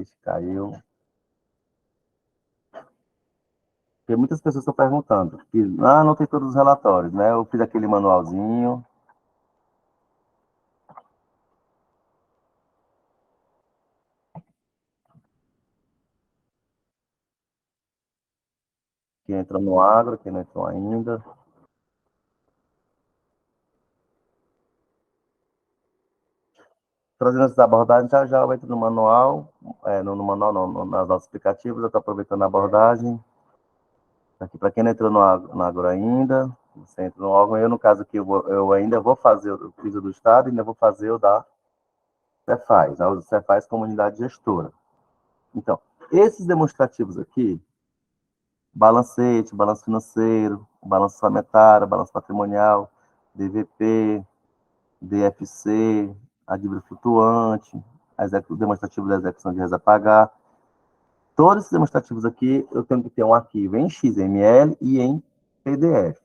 Ixi, caiu. Porque muitas pessoas estão perguntando. Que, não tem todos os relatórios, né? Eu fiz aquele manualzinho. Que entra no agro, que não entrou ainda. Trazendo essas abordagens, já eu entro no manual, no manual não, nas notas explicativas, eu estou aproveitando a abordagem. Aqui, para quem não entrou no agro ainda, você entra no órgão, eu, no caso aqui, eu ainda vou fazer o piso do Estado, ainda vou fazer o da Cefaz, né, o Cefaz Comunidade Gestora. Então, esses demonstrativos aqui, balancete, balanço financeiro, balanço orçamentário, balanço patrimonial, DVP, DFC, a dívida flutuante, o demonstrativo da execução de reza a pagar. Todos esses demonstrativos aqui, eu tenho que ter um arquivo em XML e em PDF.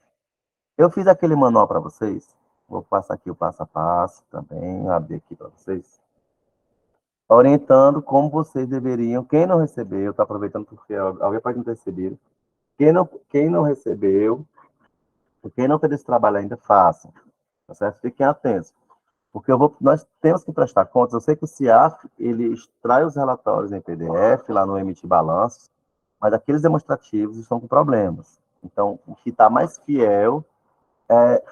Eu fiz aquele manual para vocês. Vou passar aqui o passo a passo também, abrir aqui para vocês. Orientando como vocês deveriam. Quem não recebeu, está aproveitando porque alguém pode não ter recebido. Quem não recebeu, quem não fez esse trabalho ainda, façam. Tá certo? Fiquem atentos. Porque nós temos que prestar contas. Eu sei que o CIAF, ele extrai os relatórios em PDF, lá no Emitir Balanços, mas aqueles demonstrativos estão com problemas. Então, o que está mais fiel é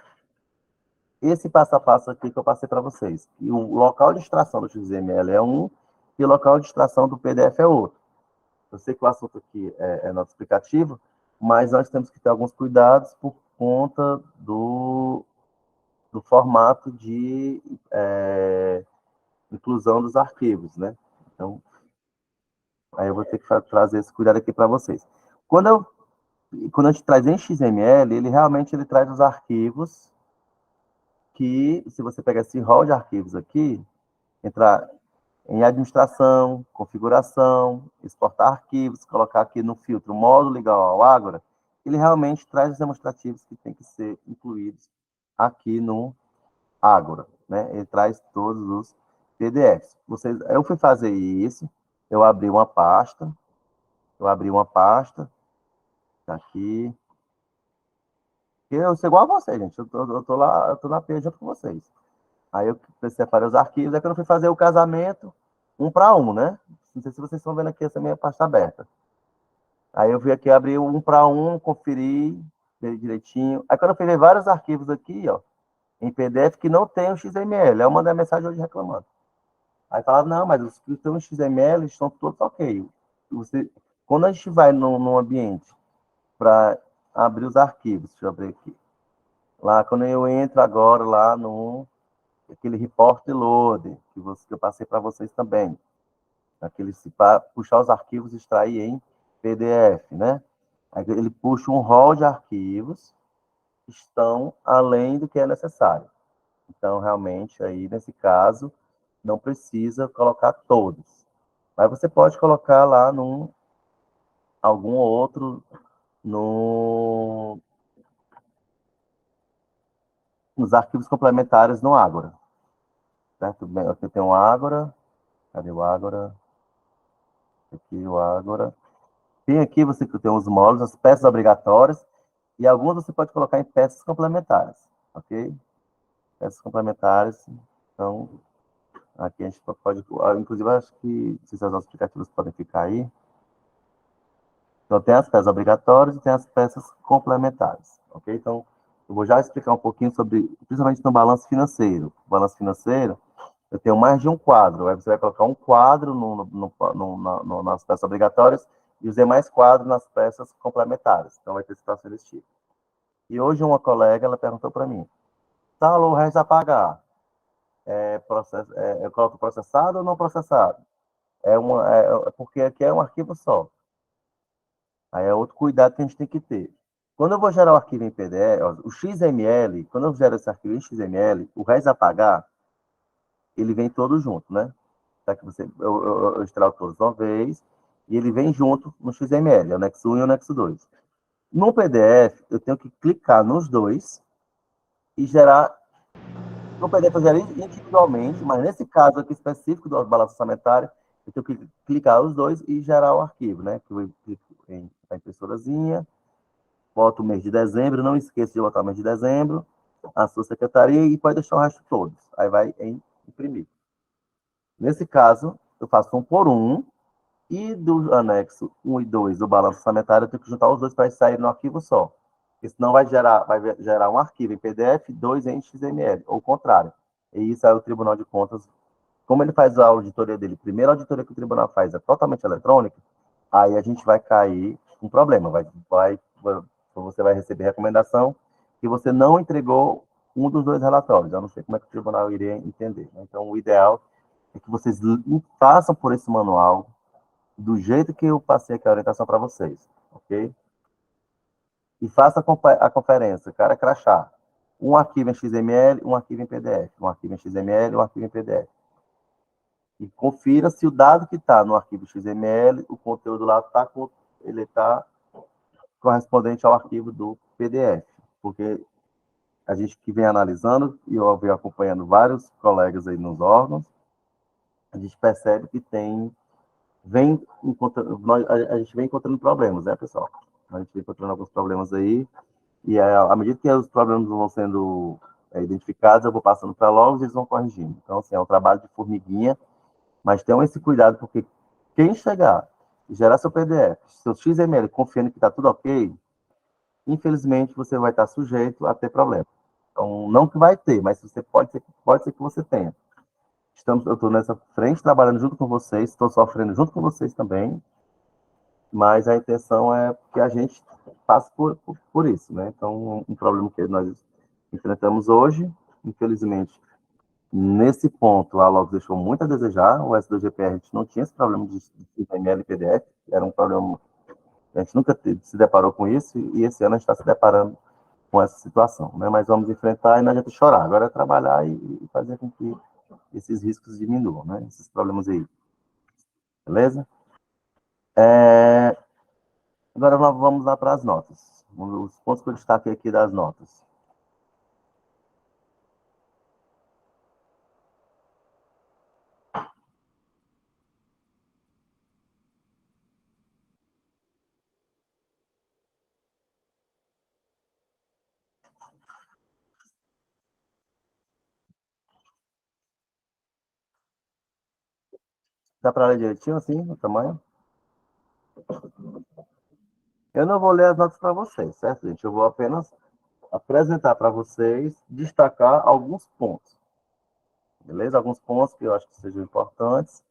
esse passo a passo aqui que eu passei para vocês. E o local de extração do XML é um, e o local de extração do PDF é outro. Eu sei que o assunto aqui é nota explicativa, mas nós temos que ter alguns cuidados por conta do formato de inclusão dos arquivos, né? Então, aí eu vou ter que trazer esse cuidado aqui para vocês. Quando a gente traz em XML, ele realmente traz os arquivos que, se você pegar esse rol de arquivos aqui, entrar em administração, configuração, exportar arquivos, colocar aqui no filtro módulo igual ao Ágora, ele realmente traz os demonstrativos que tem que ser incluídos aqui no Ágora, né? Ele traz todos os PDFs. Eu fui fazer isso, eu abri uma pasta, tá aqui, eu sou igual a você, gente, eu tô lá, eu tô na P junto com vocês. Aí eu separei os arquivos, aí quando eu fui fazer o casamento, um para um, né? Não sei se vocês estão vendo aqui essa minha pasta aberta. Aí eu vi aqui, abri um para um, conferi, dei direitinho. Aí quando eu fui ver vários arquivos aqui, ó, em PDF que não tem o XML, aí eu mandei a mensagem hoje reclamando. Aí falava, não, mas os que estão em XML estão todos ok. Quando a gente vai num ambiente para abrir os arquivos, deixa eu abrir aqui. Lá, quando eu entro agora lá no aquele report load que eu passei para vocês também, aquele para puxar os arquivos e extrair em PDF, né? Aí ele puxa um rol de arquivos que estão além do que é necessário. Então, realmente, aí nesse caso, não precisa colocar todos. Mas você pode colocar lá algum outro nos arquivos complementares no Ágora. Certo? Aqui tem o Ágora. Cadê o Ágora? Aqui o Ágora. Tem aqui, você tem os módulos, as peças obrigatórias, e algumas você pode colocar em peças complementares, ok? Peças complementares, então, aqui a gente pode, inclusive, acho que se as nossas aplicativos podem ficar aí. Então, tem as peças obrigatórias e tem as peças complementares, ok? Então, eu vou já explicar um pouquinho sobre, principalmente no balanço financeiro. O balanço financeiro, eu tenho mais de um quadro, aí você vai colocar um quadro nas peças obrigatórias e os demais quadros nas peças complementares. Então, vai ter situações desse tipo. E hoje uma colega, ela perguntou para mim, Saulo, o resto a pagar, eu coloco processado ou não processado? Porque aqui é um arquivo só. Aí é outro cuidado que a gente tem que ter. Quando eu vou gerar o arquivo em PDF, o XML, quando eu gero esse arquivo em XML, o resto a pagar, ele vem todo junto, né? Tá que eu extraio todos de uma vez, e ele vem junto no XML, anexo 1 e anexo 2. No PDF, eu tenho que clicar nos dois e gerar. No PDF eu gero individualmente, mas nesse caso aqui específico do balanço orçamentário, Eu tenho que clicar os dois e gerar o arquivo, né? Que eu clico em a impressorazinha, boto o mês de dezembro, não esqueça de botar o mês de dezembro, a sua secretaria e pode deixar o resto todos. Aí vai em imprimir. Nesse caso, eu faço um por um, e do anexo 1 e 2 do balanço orçamentário, eu tenho que juntar os dois para sair no arquivo só. Porque senão vai gerar um arquivo em PDF, dois em XML, ou o contrário. E isso aí o Tribunal de Contas, como ele faz a auditoria dele, a primeira auditoria que o tribunal faz é totalmente eletrônica, aí a gente vai cair um problema. Você vai receber recomendação que você não entregou um dos dois relatórios. Eu não sei como é que o tribunal iria entender. Né? Então, o ideal é que vocês façam por esse manual, do jeito que eu passei aqui a orientação para vocês, ok? E faça a conferência, cara crachá. Um arquivo em XML, um arquivo em PDF. Um arquivo em XML, um arquivo em PDF. E confira se o dado que está no arquivo XML, o conteúdo lá ele está correspondente ao arquivo do PDF. Porque a gente que vem analisando, e eu venho acompanhando vários colegas aí nos órgãos, a gente percebe que a gente vem encontrando problemas, né, pessoal? A gente vem encontrando alguns problemas aí, e à medida que os problemas vão sendo identificados, eu vou passando para logo e eles vão corrigindo. Então, assim, é um trabalho de formiguinha, mas tenham esse cuidado, porque quem chegar e gerar seu PDF, seu XML, confiando que está tudo ok, infelizmente você vai estar sujeito a ter problema. Então, não que vai ter, mas você pode ser que você tenha. Eu estou nessa frente, trabalhando junto com vocês, estou sofrendo junto com vocês também, mas a intenção é que a gente passe por isso, né? Então, um problema que nós enfrentamos hoje, infelizmente, nesse ponto, a Log deixou muito a desejar, o S2GP a gente não tinha esse problema de XML e PDF, era um problema, a gente nunca se deparou com isso, e esse ano a gente está se deparando com essa situação, né? Mas vamos enfrentar e não adianta chorar, agora é trabalhar e fazer com que esses riscos diminuam, né? Esses problemas aí, beleza? Agora vamos lá para as notas. Os pontos que eu destaquei aqui das notas. Dá para ler direitinho assim, o tamanho? Eu não vou ler as notas para vocês, certo, gente? Eu vou apenas apresentar para vocês, destacar alguns pontos, beleza? Alguns pontos que eu acho que sejam importantes.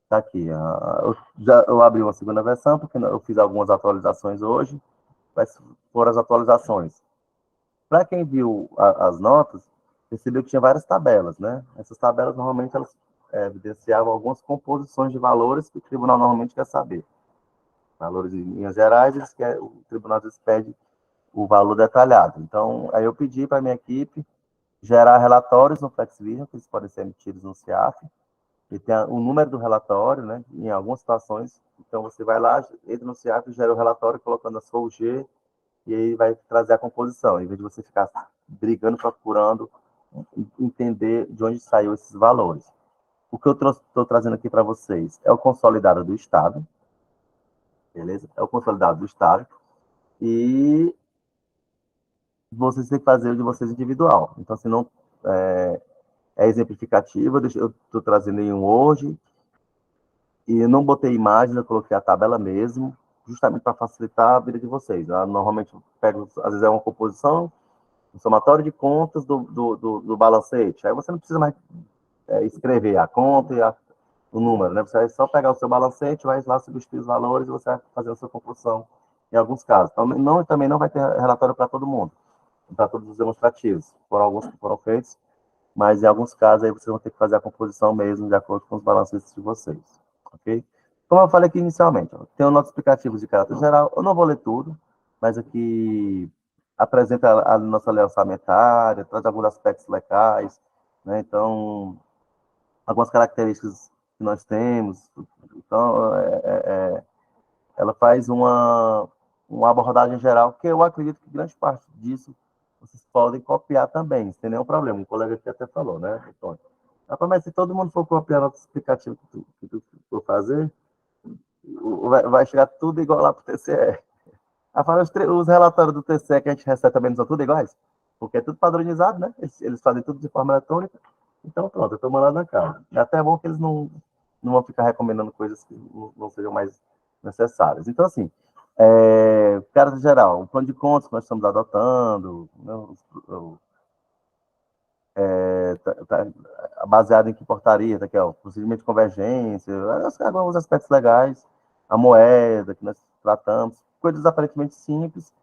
Tá aqui. Eu abri uma segunda versão, porque eu fiz algumas atualizações hoje, mas foram as atualizações. Para quem viu as notas, percebeu que tinha várias tabelas, né? Essas tabelas, normalmente, elas evidenciavam algumas composições de valores que o tribunal normalmente quer saber. Valores em linhas gerais, o tribunal às vezes pede o valor detalhado. Então, aí eu pedi para a minha equipe gerar relatórios no FlexVision, que eles podem ser emitidos no CIAF, e tem o número do relatório, né? Em algumas situações, então você vai lá, entra no CIAF, gera o relatório colocando a sua UG, e aí vai trazer a composição, em vez de você ficar brigando, procurando entender de onde saiu esses valores. O que eu estou trazendo aqui para vocês é o consolidado do Estado, beleza? É o consolidado do Estado, e vocês têm que fazer o de vocês individual. Então, se não é exemplificativo, eu estou trazendo em um Word, e eu não botei imagem, eu coloquei a tabela mesmo, justamente para facilitar a vida de vocês. Eu normalmente eu pego, às vezes é uma composição, um somatório de contas do balancete. Aí você não precisa mais escrever a conta e o número, né? Você vai só pegar o seu balancete, vai lá substituir os valores e você vai fazer a sua composição em alguns casos. Então, também não vai ter relatório para todo mundo, para todos os demonstrativos. Foram alguns que foram feitos, mas em alguns casos aí vocês vão ter que fazer a composição mesmo de acordo com os balancetes de vocês, ok? Como eu falei aqui inicialmente, tem notas explicativas de caráter geral, eu não vou ler tudo, mas aqui apresenta a nossa lei orçamentária, traz alguns aspectos legais, né? Então, algumas características que nós temos, então, ela faz uma abordagem geral, que eu acredito que grande parte disso vocês podem copiar também, sem nenhum problema. Um colega aqui até falou, né, Antônio? Rapaz, mas se todo mundo for copiar o explicativo que tu for fazer, vai chegar tudo igual lá pro TCE. Rapaz, os relatórios do TCE que a gente recebe também não são tudo iguais? Porque é tudo padronizado, né? Eles fazem tudo de forma eletrônica. Então, pronto, eu estou mandando na cara. É até bom que eles não vão ficar recomendando coisas que não sejam mais necessárias. Então, assim, cara de geral, o plano de contas que nós estamos adotando, né, baseado em que portaria, tá aqui, ó, procedimento de convergência, alguns aspectos legais, a moeda que nós tratamos, coisas aparentemente simples,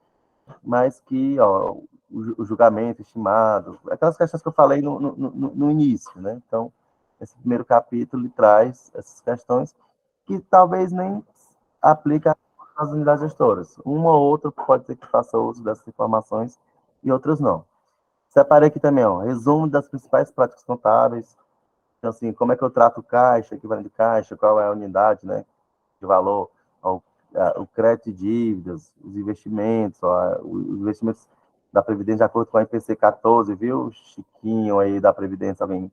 mas que, ó, o julgamento estimado, aquelas questões que eu falei no início, né? Então, esse primeiro capítulo traz essas questões que talvez nem aplica às unidades gestoras. Uma ou outra pode ser que faça uso dessas informações e outras não. Separei aqui também, ó, resumo das principais práticas contábeis. Então, assim, como é que eu trato caixa, equivalente de caixa, qual é a unidade, né, de valor, ó, o crédito de dívidas, os investimentos, ó, os investimentos da Previdência de acordo com a IPC 14, viu, Chiquinho aí da Previdência, alguém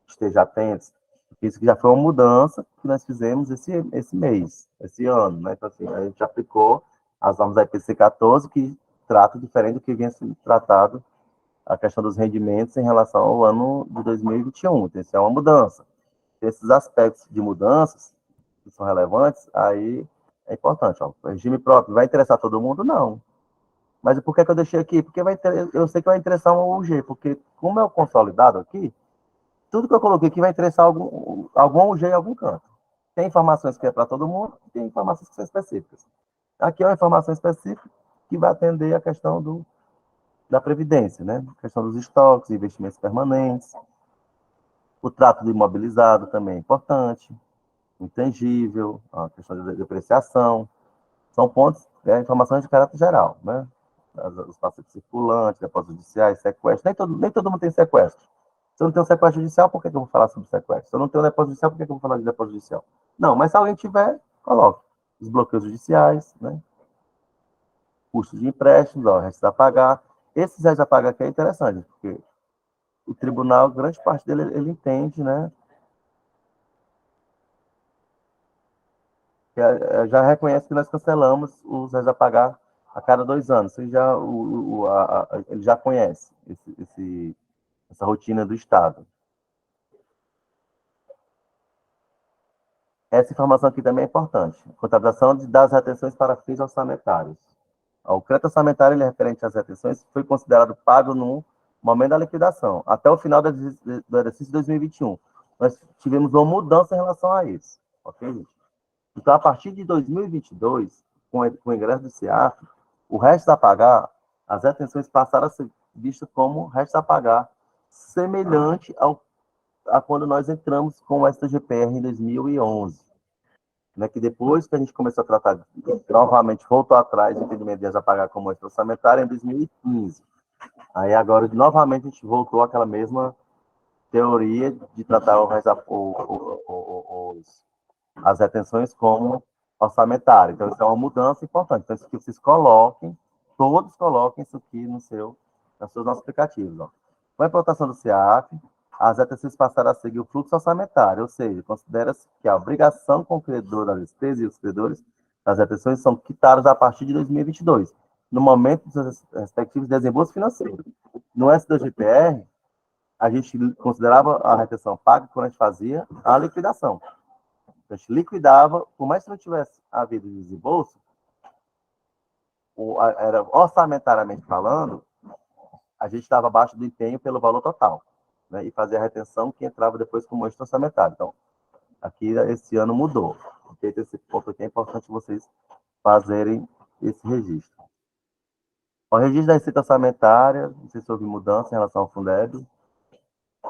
esteja atento. Isso que já foi uma mudança que nós fizemos esse mês, esse ano, né? Então, assim, a gente aplicou as normas da IPC 14, que trata diferente do que vinha sendo tratado a questão dos rendimentos em relação ao ano de 2021. Então, isso é uma mudança. Esses aspectos de mudanças que são relevantes, aí é importante. Ó, o regime próprio vai interessar todo mundo? Não. Mas por que eu deixei aqui? Porque eu sei que vai interessar um UG, porque como é o consolidado aqui, tudo que eu coloquei aqui vai interessar algum UG em algum canto. Tem informações que é para todo mundo, tem informações que são específicas. Aqui é uma informação específica que vai atender a questão da Previdência, né? A questão dos estoques, investimentos permanentes, o trato do imobilizado também é importante, intangível, a questão da depreciação, são pontos, informações de caráter geral, né? Os passivos circulantes, depósitos judiciais, sequestros, nem todo mundo tem sequestro. Se eu não tenho um sequestro judicial, por que eu vou falar sobre sequestro? Se eu não tenho um depósito judicial, por que eu vou falar de depósito judicial? Não, mas se alguém tiver, coloque. Os bloqueios judiciais, né? Custos de empréstimos, ó, restos a pagar. Esses restos a pagar aqui é interessante, porque o tribunal, grande parte dele, ele entende, né? Já reconhece que nós cancelamos os restos a pagar a cada 2 anos. Ele já conhece essa rotina do Estado. Essa informação aqui também é importante. Contabilização das retenções para fins orçamentários. O crédito orçamentário ele é referente às retenções foi considerado pago no momento da liquidação, até o final do exercício de 2021. Nós tivemos uma mudança em relação a isso. Ok, gente? Então, a partir de 2022, com o ingresso do CIAF, o resto a pagar, as retenções passaram a ser vistas como resto a pagar, semelhante a quando nós entramos com o STGPR em 2011. Né, que depois que a gente começou a tratar, novamente voltou atrás, o entendimento de a pagar como extra orçamentário em 2015. Aí agora, novamente, a gente voltou àquela mesma teoria de tratar as retenções como orçamentário. Então, isso é uma mudança importante. Então, isso que vocês coloquem, todos coloquem isso aqui nos seus nossos aplicativos. Ó. Com a implantação do CIAF, as retenções passaram a seguir o fluxo orçamentário, ou seja, considera-se que a obrigação com o credor das despesas e os credores das retenções são quitadas a partir de 2022, no momento dos respectivos desembolsos financeiros. No SDGPR, a gente considerava a retenção paga quando a gente fazia a liquidação. A gente liquidava, por mais que não tivesse havido desembolso, era orçamentariamente falando, a gente estava abaixo do empenho pelo valor total, né? E fazia a retenção que entrava depois como extra orçamentário. Então, aqui esse ano mudou. Okay? Esse ponto aqui é importante vocês fazerem esse registro. O registro da receita orçamentária, não sei se houve mudança em relação ao Fundeb,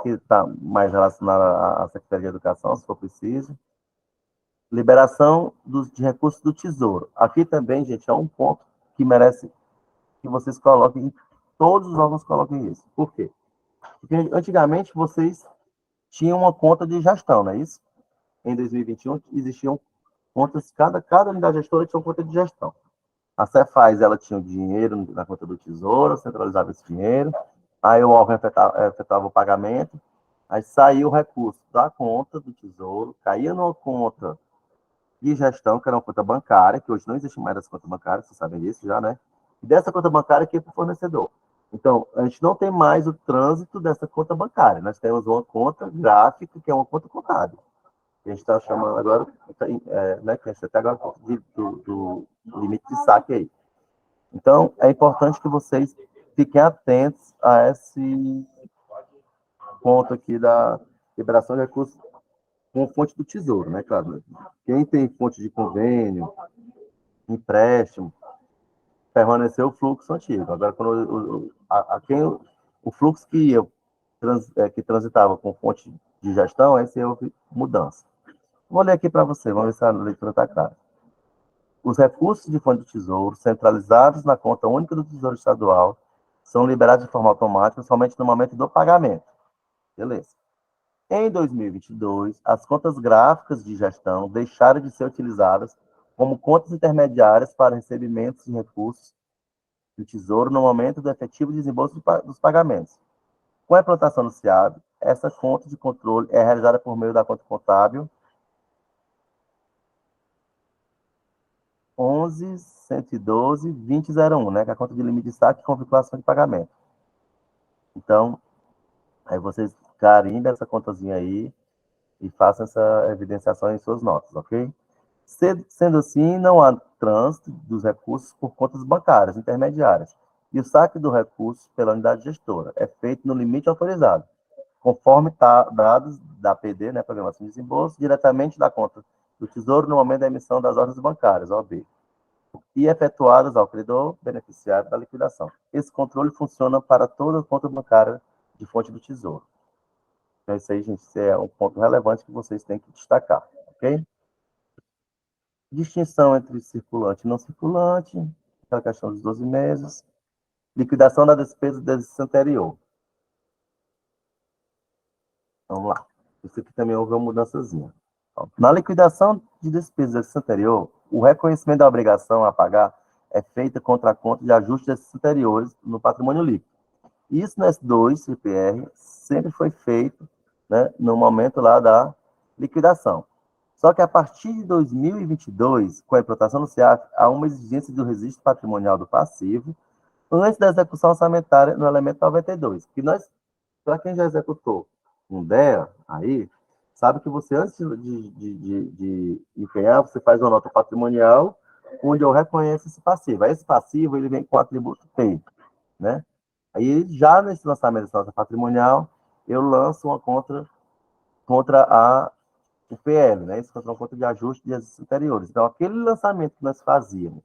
que está mais relacionado à Secretaria de Educação, se for preciso. Liberação de recursos do Tesouro. Aqui também, gente, é um ponto que merece que vocês coloquem, todos os órgãos coloquem isso. Por quê? Porque antigamente vocês tinham uma conta de gestão, não é isso? Em 2021 existiam contas, cada unidade gestora tinha uma conta de gestão. A Cefaz, ela tinha o dinheiro na conta do Tesouro, centralizava esse dinheiro, aí o órgão efetuava o pagamento, Aí saiu o recurso da conta do Tesouro, caía numa conta de gestão, que era uma conta bancária, que hoje não existe mais essa conta bancária, vocês sabem disso já, né? E dessa conta bancária que é para o fornecedor. Então, a gente não tem mais o trânsito dessa conta bancária. Nós temos uma conta gráfica, que é uma conta contábil. A gente está chamando agora, né, que a gente até agora do limite de saque aí. Então, é importante que vocês fiquem atentos a esse ponto aqui da liberação de recursos com fonte do Tesouro, né, claro. Quem tem fonte de convênio, empréstimo, permaneceu o fluxo antigo. Agora, quando o fluxo que transitava com fonte de gestão, esse houve mudança. Vou ler aqui para você, vamos ver se a leitura está clara. Os recursos de fonte do Tesouro, centralizados na conta única do Tesouro Estadual, são liberados de forma automática somente no momento do pagamento. Beleza. Em 2022, as contas gráficas de gestão deixaram de ser utilizadas como contas intermediárias para recebimentos de recursos do Tesouro no momento do efetivo desembolso dos pagamentos. Com a implantação do SEAB, essa conta de controle é realizada por meio da conta contábil 11.112.20.01, né, que é a conta de limite de saque com vinculação de pagamento. Então, aí vocês carimbem essa contazinha aí e façam essa evidenciação em suas notas, ok? Sendo assim, não há trânsito dos recursos por contas bancárias intermediárias. E o saque do recurso pela unidade gestora é feito no limite autorizado, conforme dados da PD, né, Programação de Desembolso, diretamente da conta do Tesouro no momento da emissão das ordens bancárias, OB, e efetuadas ao credor beneficiário da liquidação. Esse controle funciona para toda conta bancária de fonte do Tesouro. Então, isso aí, gente, é um ponto relevante que vocês têm que destacar, ok? Distinção entre circulante e não circulante, aquela questão dos 12 meses. Liquidação da despesa do exercício anterior. Vamos lá. Isso aqui também houve uma mudançazinha. Na liquidação de despesas do exercício anterior, o reconhecimento da obrigação a pagar é feita contra a conta de ajuste de exercícios anteriores no patrimônio líquido. Isso no S2, CPR, sempre foi feito, né, no momento lá da liquidação. Só que a partir de 2022, com a implantação do CEAF, há uma exigência do registro patrimonial do passivo antes da execução orçamentária no elemento 92. Que nós, para quem já executou um DEA, aí, sabe que você, antes de empenhar, você faz uma nota patrimonial, onde eu reconheço esse passivo. Aí, esse passivo, ele vem com o atributo P, né? Aí, já nesse lançamento dessa nota patrimonial, eu lanço uma contra o PL, né? Isso contra uma conta de ajuste de exercícios anteriores. Então, aquele lançamento que nós fazíamos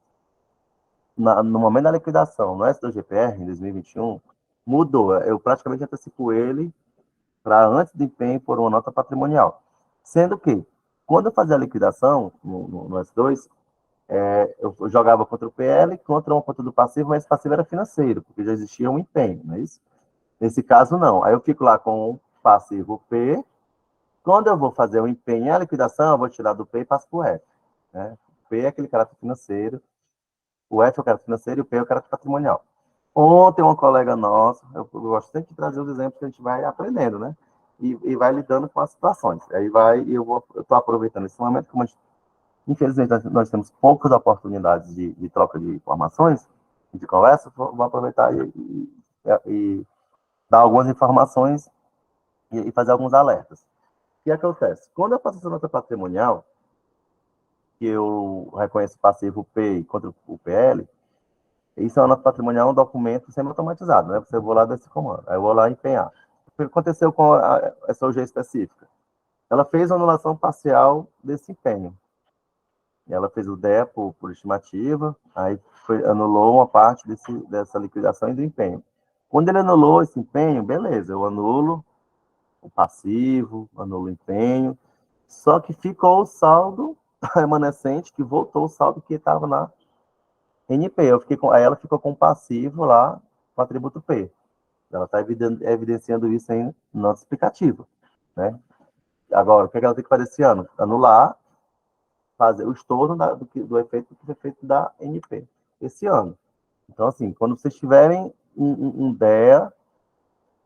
no momento da liquidação, no S2GPR, em 2021, mudou. Eu praticamente antecipo ele para antes do empenho por uma nota patrimonial. Sendo que, quando eu fazia a liquidação no S2, eu jogava contra o PL, contra uma conta do passivo, mas esse passivo era financeiro, porque já existia um empenho, não é isso? Nesse caso, não. Aí eu fico lá com o passivo P. Quando eu vou fazer o empenho e a liquidação, eu vou tirar do P e passo para o F. Né? O P é aquele caráter financeiro, o F é o caráter financeiro e o P é o caráter patrimonial. Ontem, uma colega nossa, eu gosto sempre de trazer os exemplos que a gente vai aprendendo, né? E vai lidando com as situações. Aí eu estou aproveitando esse momento, como infelizmente nós temos poucas oportunidades de troca de informações, de conversa, vou aproveitar e dar algumas informações e fazer alguns alertas. O que acontece? Quando eu faço essa nota patrimonial, que eu reconheço passivo P contra o PL, isso é uma nota patrimonial, um documento semi-automatizado, né? Você vou lá desse comando, aí eu vou lá empenhar. O que aconteceu com essa OG específica? Ela fez a anulação parcial desse empenho. Ela fez o DEA por estimativa, aí anulou uma parte dessa liquidação e do empenho. Quando ele anulou esse empenho, beleza, eu anulo o passivo, anulo o empenho, só que ficou o saldo remanescente, que voltou o saldo que estava na NP. Aí ela ficou com o passivo lá, com o atributo P. Ela está evidenciando isso aí no nosso explicativo. Né? Agora, o que ela tem que fazer esse ano? Anular, fazer o estorno do efeito que foi feito da NP esse ano. Então, assim, quando vocês tiverem um DEA,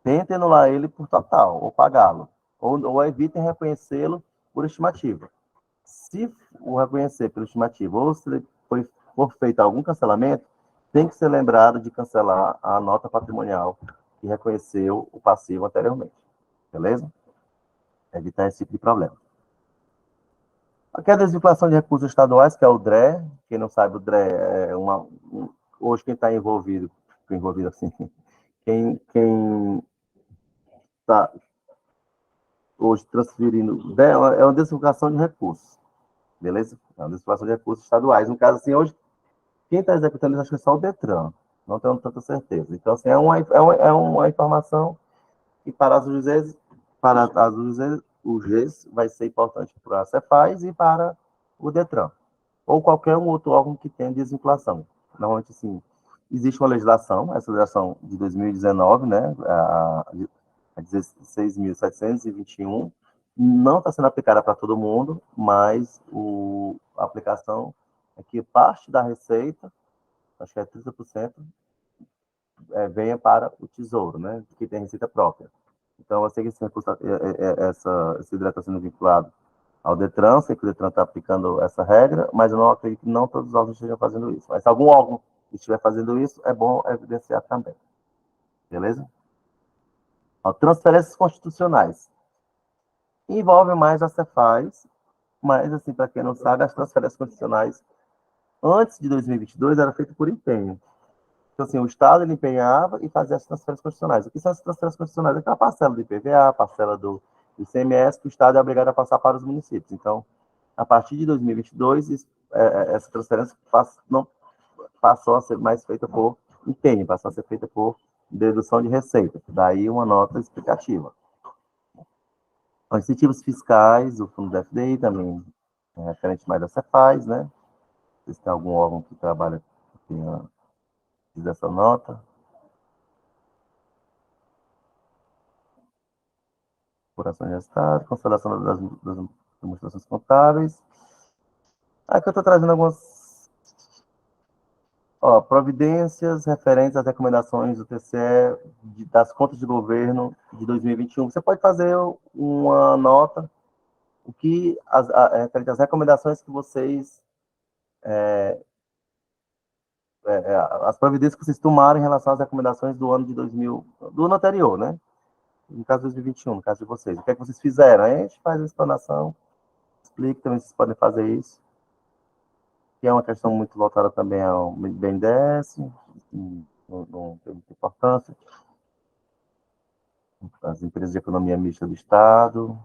tentem anular ele por total, ou pagá-lo. ou evitem reconhecê-lo por estimativa. Se o reconhecer por estimativa ou se for feito algum cancelamento, tem que ser lembrado de cancelar a nota patrimonial que reconheceu o passivo anteriormente. Beleza? Evitar esse tipo de problema. Aqui é a desvinculação de recursos estaduais, que é o DRE. Quem não sabe, o DRE é hoje quem está envolvido assim, quem está hoje transferindo, é uma desvinculação de recursos, beleza? É uma desvinculação de recursos estaduais. No caso, assim, hoje, quem está executando isso, acho que é só o DETRAN, não tenho tanta certeza. Então, assim, é uma informação que para as UGs vai ser importante para a Cefaz e para o DETRAN, ou qualquer um outro órgão que tenha desvinculação. Normalmente, assim, existe uma legislação, essa legislação de 2019, né, a 16.721, não está sendo aplicada para todo mundo, mas a aplicação é que parte da receita, acho que é 30%, venha para o Tesouro, né, que tem receita própria. Então, eu sei que esse direito está sendo vinculado ao DETRAN, sei que o DETRAN está aplicando essa regra, mas eu não acredito que não todos os órgãos estejam fazendo isso. Mas se algum órgão estiver fazendo isso, é bom evidenciar também. Beleza? Ó, transferências constitucionais. Envolve mais a Cefaz, mas, assim, para quem não sabe, as transferências constitucionais, antes de 2022, era feito por empenho. Então, assim, o Estado ele empenhava e fazia as transferências constitucionais. O que são as transferências constitucionais? Aquela parcela do IPVA, parcela do ICMS, que o Estado é obrigado a passar para os municípios. Então, a partir de 2022, essa transferência não passou a ser mais feita por empenho, passou a ser feita por dedução de receita. Daí uma nota explicativa. Os incentivos fiscais, o fundo do FDI também é referente mais a Cefaz, né? Se tem algum órgão que trabalha que tenha essa nota. Apuração de resultados, consolidação das demonstrações contábeis. Aqui eu estou trazendo algumas providências referentes às recomendações do TCE das contas de governo de 2021. Você pode fazer uma nota, o que as recomendações que vocês, as providências que vocês tomaram em relação às recomendações do ano de 2000, do ano anterior, né? No caso de 2021, no caso de vocês. O que é que vocês fizeram? Aí a gente faz a explanação, explica também se vocês podem fazer isso, que é uma questão muito voltada também ao BNDES, não tem muita importância. As empresas de economia mista do Estado.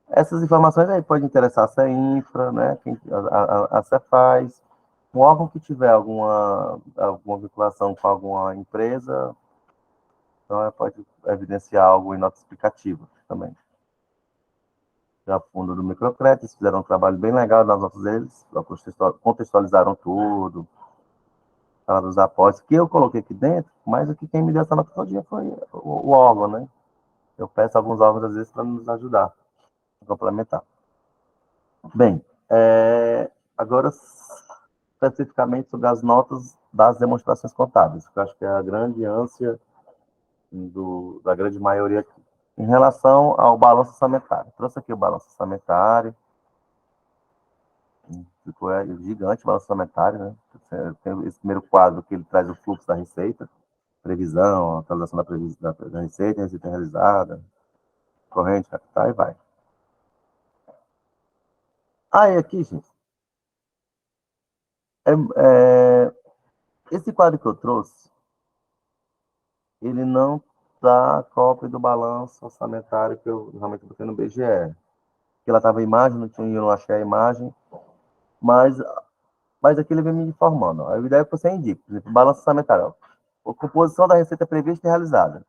Essas informações aí podem interessar a CEINFRA, né, a Cefaz, um órgão que tiver alguma vinculação com alguma empresa, então pode evidenciar algo em nota explicativa também. Já fundo do microcrédito, eles fizeram um trabalho bem legal nas notas deles, contextualizaram tudo, falaram dos aportes, que eu coloquei aqui dentro, mas o que quem me deu essa nota todinha foi o órgão, né? Eu peço a alguns órgãos, às vezes, para nos ajudar, a complementar. Bem, agora, especificamente sobre as notas das demonstrações contábeis, que eu acho que é a grande ânsia da grande maioria aqui. Em relação ao balanço orçamentário. Trouxe aqui o balanço orçamentário. Ficou gigante o balanço orçamentário, né? Tem esse primeiro quadro que ele traz o fluxo da receita, previsão, atualização da receita, receita realizada, corrente, capital e vai. Aí aqui, gente, esse quadro que eu trouxe, ele não dá cópia do balanço orçamentário que eu realmente botei no BGE. Porque ela estava a imagem, eu não achei a imagem, mas aqui ele vem me informando. A ideia é que você indique, por exemplo, balanço orçamentário. A composição da receita prevista e realizada.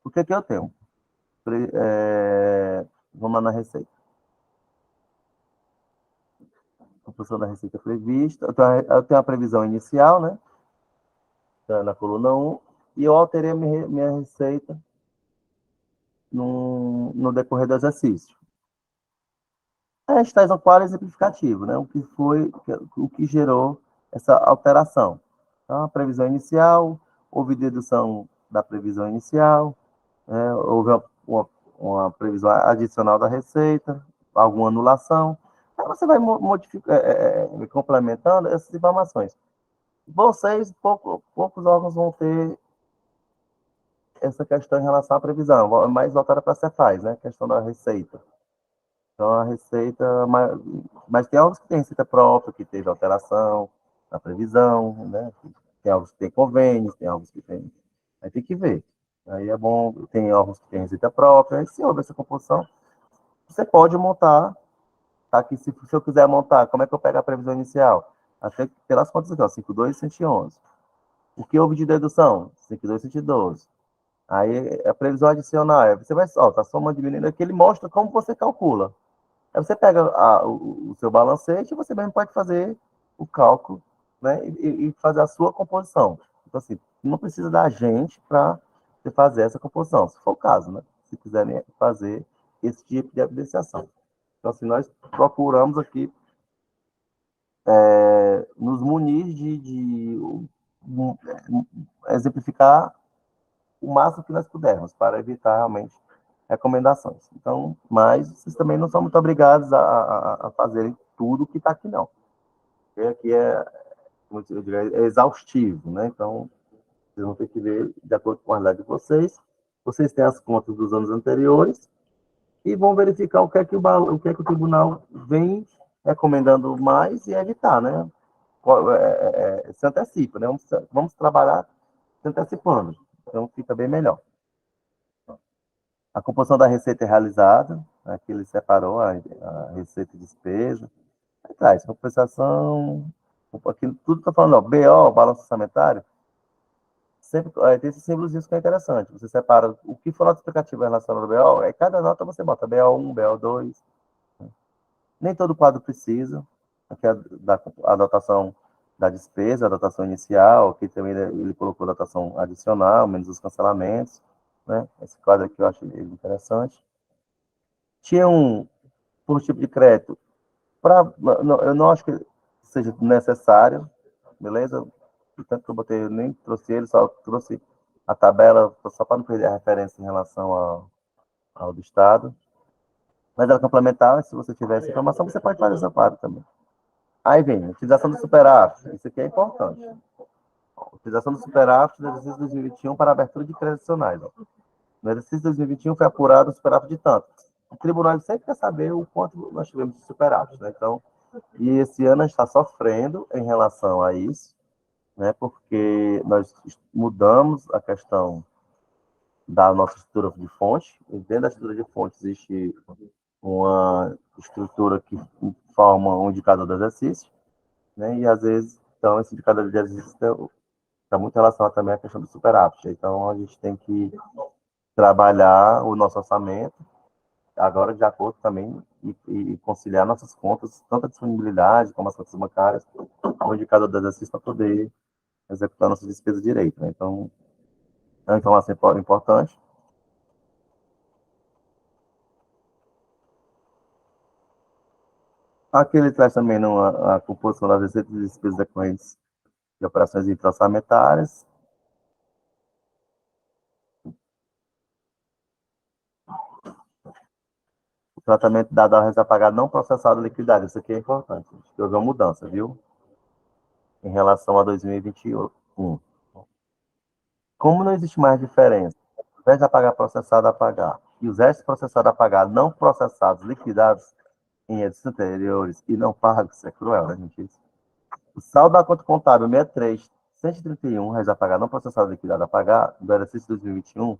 O que é que eu tenho? Vamos lá na receita. Composição da receita prevista. Eu tenho a previsão inicial, né? Na coluna 1. E eu alterei a minha receita no decorrer do exercício. A gente traz um quadro exemplificativo, né? O que gerou essa alteração. Então, a previsão inicial, houve dedução da previsão inicial, houve uma previsão adicional da receita, alguma anulação. Aí você vai modificar, complementando essas informações. Vocês, poucos órgãos vão ter essa questão em relação à previsão, mais voltada para a Cefaz, né? A questão da receita. Então, a receita, mas tem órgãos que tem receita própria, que teve alteração na previsão, né? Tem órgãos que tem convênios, tem órgãos que tem. Aí tem que ver. Aí é bom, tem órgãos que tem receita própria, aí se houver essa composição, você pode montar, tá? Que se eu quiser montar, como é que eu pego a previsão inicial? Até pelas contas aqui, ó, 52 e 111. O que houve de dedução? 52 e 112. Aí a previsão adicional, você vai, ó, tá somando diminuindo aqui, ele mostra como você calcula. Aí você pega o seu balancete e você mesmo pode fazer o cálculo, né, e fazer a sua composição. Então, assim, não precisa da gente para você fazer essa composição, se for o caso, né? Se quiserem fazer esse tipo de evidenciação. Então, assim, nós procuramos aqui nos munir exemplificar o máximo que nós pudermos, para evitar realmente recomendações. Então, mas vocês também não são muito obrigados a fazerem tudo que está aqui, não. Porque aqui eu diria, é exaustivo, né? Então, vocês vão ter que ver de acordo com a realidade de vocês. Vocês têm as contas dos anos anteriores e vão verificar o que é que o tribunal vem recomendando mais e evitar, né? Se antecipa, né? Vamos trabalhar se antecipando. Então, fica bem melhor. A composição da receita é realizada, aqui ele separou a receita e despesa. Aí traz compensação, aquilo, tudo que eu falando, ó, BO, balanço orçamentário, sempre tem esses símbolos que é interessante. Você separa o que for nota explicativa relacionada ao BO, aí cada nota você bota BO1, BO2. Nem todo quadro precisa. Aqui a dotação da despesa, a dotação inicial, aqui também ele colocou dotação adicional, menos os cancelamentos. Né? Esse quadro aqui eu acho interessante. Tinha por tipo de crédito, eu não acho que seja necessário, beleza? Portanto, que eu botei, eu nem trouxe ele, só trouxe a tabela, só para não perder a referência em relação ao do Estado. Mas ela complementar, se você tiver essa informação, você pode fazer essa parte também. Aí vem, utilização do superávit, isso aqui é importante. Utilização do superávit do exercício 2021 para abertura de créditos adicionais. No exercício 2021 foi apurado o superávit de tanto. O tribunal sempre quer saber o quanto nós tivemos de superávit, né? Então, e esse ano a gente está sofrendo em relação a isso, né? Porque nós mudamos a questão da nossa estrutura de fonte. E dentro da estrutura de fonte existe uma estrutura que forma um indicador do exercício, né? E às vezes, então, esse indicador de exercício está muito relacionado também à questão do superávit. Então, a gente tem que trabalhar o nosso orçamento agora de acordo também e conciliar nossas contas, tanto a disponibilidade como as contas bancárias, o indicador do exercício para poder executar nossas despesas direito. Né? Então, é uma informação importante. Aqui ele traz também a composição das receitas e despesas decorrentes de operações intra-orçamentárias. O tratamento dado ao a pagar não processado liquidado. Isso aqui é importante. Houve uma mudança, viu? Em relação a 2021. Como não existe mais diferença, ao invés de pagar processado a pagar e os restos processados a pagar não processados liquidados em exercícios anteriores e não pagos, isso é cruel, né, gente? O saldo da conta contábil 63, 131, reais a pagar não processado liquidado a pagar, do exercício 2021,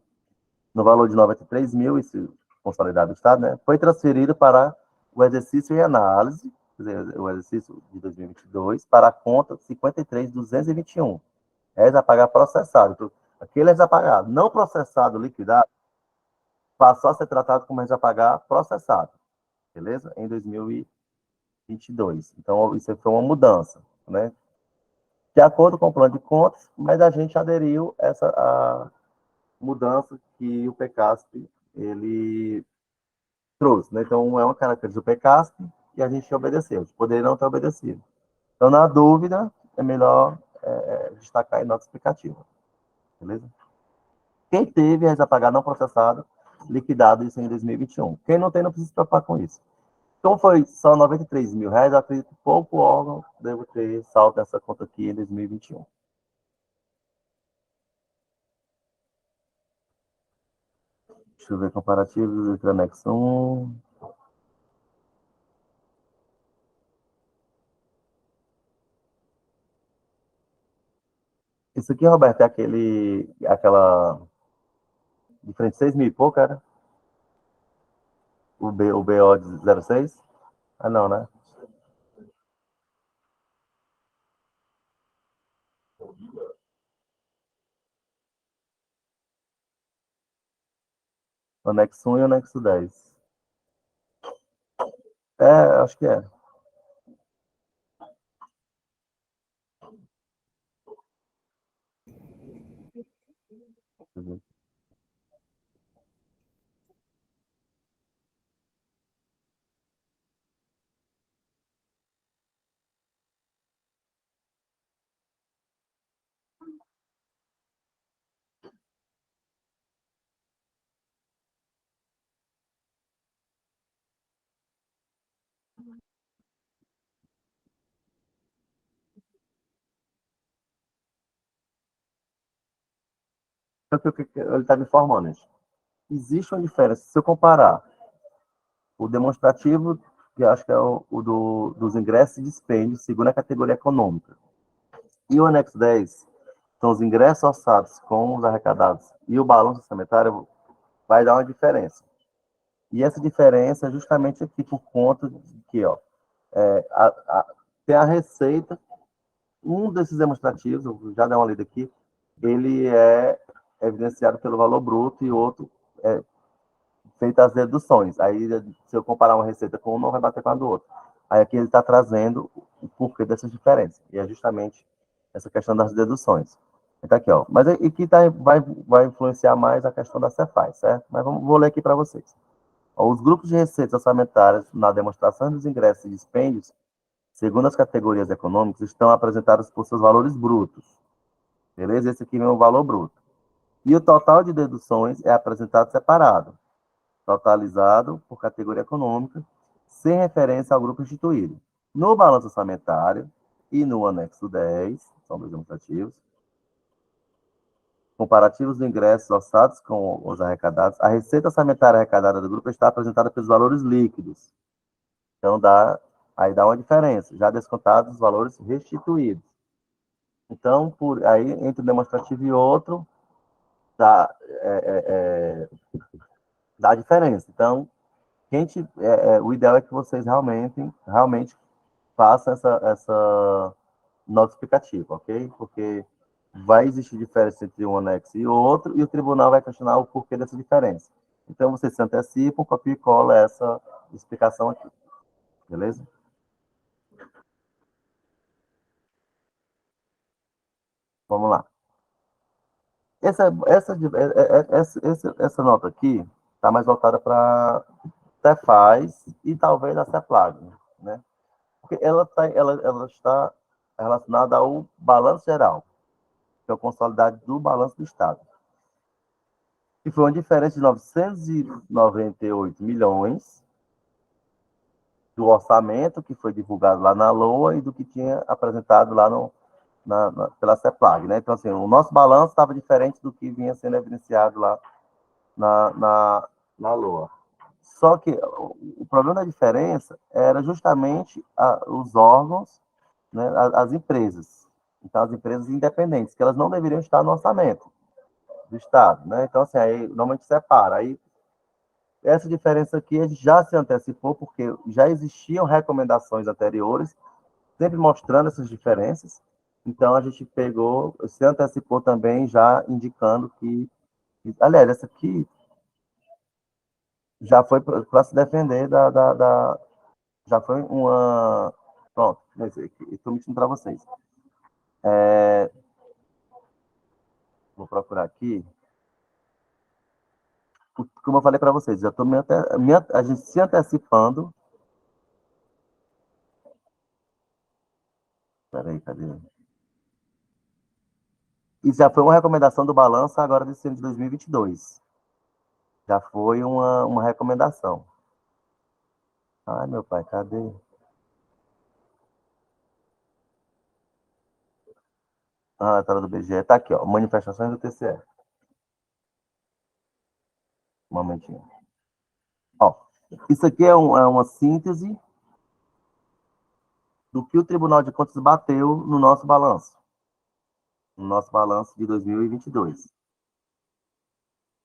no valor de 93 mil, isso consolidado do Estado, né, foi transferido para o exercício em análise, quer dizer, o exercício de 2022, para a conta 53.221, reais a pagar processado. Então, aquele reais a pagar não processado liquidado passou a ser tratado como reais a pagar processado, beleza? Em 2022. Então, isso foi uma mudança, né? De acordo com o plano de contas, mas a gente aderiu a essa mudança que o PECASP ele trouxe, né? Então, é uma característica do PECASP que a gente obedeceu, poderia não ter obedecido. Então, na dúvida, é melhor destacar em nota explicativa, beleza? Quem teve a pagar não processado liquidado isso em 2021. Quem não tem, não precisa se preocupar com isso. Então, foi só R$ 93.000, eu acredito que pouco órgão devo ter saldo dessa conta aqui em 2021. Deixa eu ver comparativos entre anexo 1. Isso aqui, Roberto, é aquela de frente 6 mil e pouco, era? O BO de 06? Ah, não, né? O anexo 1 e o anexo 10. É, acho que é. Então, o que ele está me informando, gente? Existe uma diferença. Se eu comparar o demonstrativo, que eu acho que é dos ingressos e dispêndios, segundo a categoria econômica, e o anexo 10, são os ingressos orçados com os arrecadados e o balanço orçamentário, vai dar uma diferença. E essa diferença é justamente aqui por conta de que, ó, tem a receita, um desses demonstrativos, eu já dei uma lida aqui, ele é evidenciado pelo valor bruto e outro é feito as deduções. Aí, se eu comparar uma receita com uma, não vai bater com a do outro. Aí aqui ele está trazendo o porquê dessas diferenças. E é justamente essa questão das deduções. Então, aqui, ó. Mas aqui vai influenciar mais a questão da Cefaz, certo? Mas vou ler aqui para vocês. Os grupos de receitas orçamentárias na demonstração dos ingressos e dispêndios, segundo as categorias econômicas, estão apresentados por seus valores brutos. Beleza? Esse aqui é o valor bruto. E o total de deduções é apresentado separado, totalizado por categoria econômica, sem referência ao grupo instituído. No balanço orçamentário e no anexo 10, são dois demonstrativos, comparativos de ingressos orçados com os arrecadados, a receita orçamentária arrecadada do grupo está apresentada pelos valores líquidos. Então, aí dá uma diferença, já descontados os valores restituídos. Então, aí, entre um demonstrativo e outro, dá, dá diferença. Então, o ideal é que vocês realmente façam essa nota explicativa, ok? Porque vai existir diferença entre um anexo e outro, e o tribunal vai questionar o porquê dessa diferença. Então, vocês se antecipam, copia e cola essa explicação aqui, beleza? Vamos lá. Essa nota aqui está mais voltada para Cefaz e talvez a Ceplag, né? Porque ela está relacionada ao balanço geral, que é o consolidado do balanço do Estado, que foi uma diferença de 998 milhões do orçamento que foi divulgado lá na LOA e do que tinha apresentado lá pela CEPLAG, né? Então, assim, o nosso balanço estava diferente do que vinha sendo evidenciado lá na, na, na LOA. Só que o problema da diferença era justamente os órgãos, né, as empresas. Então, as empresas independentes, que elas não deveriam estar no orçamento do Estado, né? Então, assim, aí normalmente separa. Aí, essa diferença aqui a gente já se antecipou, porque já existiam recomendações anteriores, sempre mostrando essas diferenças. Então, a gente pegou, se antecipou também, já indicando que, aliás, essa aqui já foi para se defender já foi uma. Pronto, estou mentindo para vocês. Vou procurar aqui. Como eu falei para vocês, já estou a gente se antecipando. Peraí, cadê? E já foi uma recomendação do balanço agora desse ano de 2022. Já foi uma recomendação. Ai, meu pai, cadê? Ah, a tela do BGE tá aqui, ó. Manifestações do TCE. Um momentinho. Ó, isso aqui é uma síntese do que o Tribunal de Contas bateu no nosso balanço de 2022.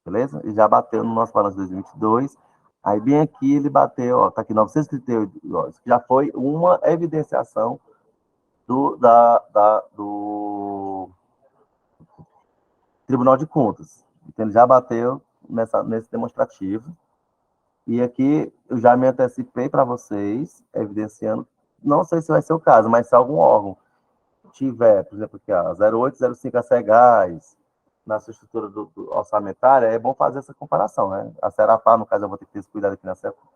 Beleza? Ele já bateu no nosso balanço de 2022. Aí, bem aqui, ele bateu, ó, tá aqui 938, ó, isso já foi uma evidenciação do Tribunal de Contas. Então, ele já bateu nesse demonstrativo. E aqui eu já me antecipei para vocês, evidenciando, não sei se vai ser o caso, mas se algum órgão tiver, por exemplo, aqui, ó, 0805 a Cegás, na sua estrutura orçamentária, é bom fazer essa comparação, né? A Serapar, no caso, eu vou ter que ter esse cuidado aqui na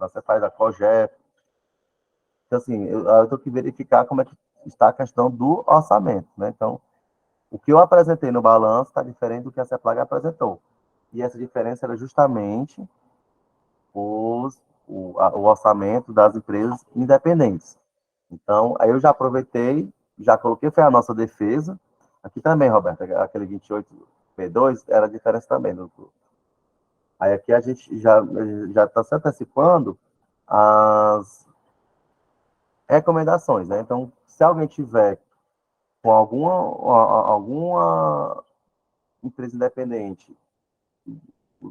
Cefaz, a COGEP. Então, assim, eu tenho que verificar como é que está a questão do orçamento, né? Então, o que eu apresentei no balanço está diferente do que a CEPLAG apresentou. E essa diferença era justamente o orçamento das empresas independentes. Então, aí eu já aproveitei, já coloquei, foi a nossa defesa. Aqui também, Roberto, aquele 28P2 era a diferença também. Aí aqui a gente já está se antecipando as recomendações, né? Então, se alguém tiver com alguma empresa independente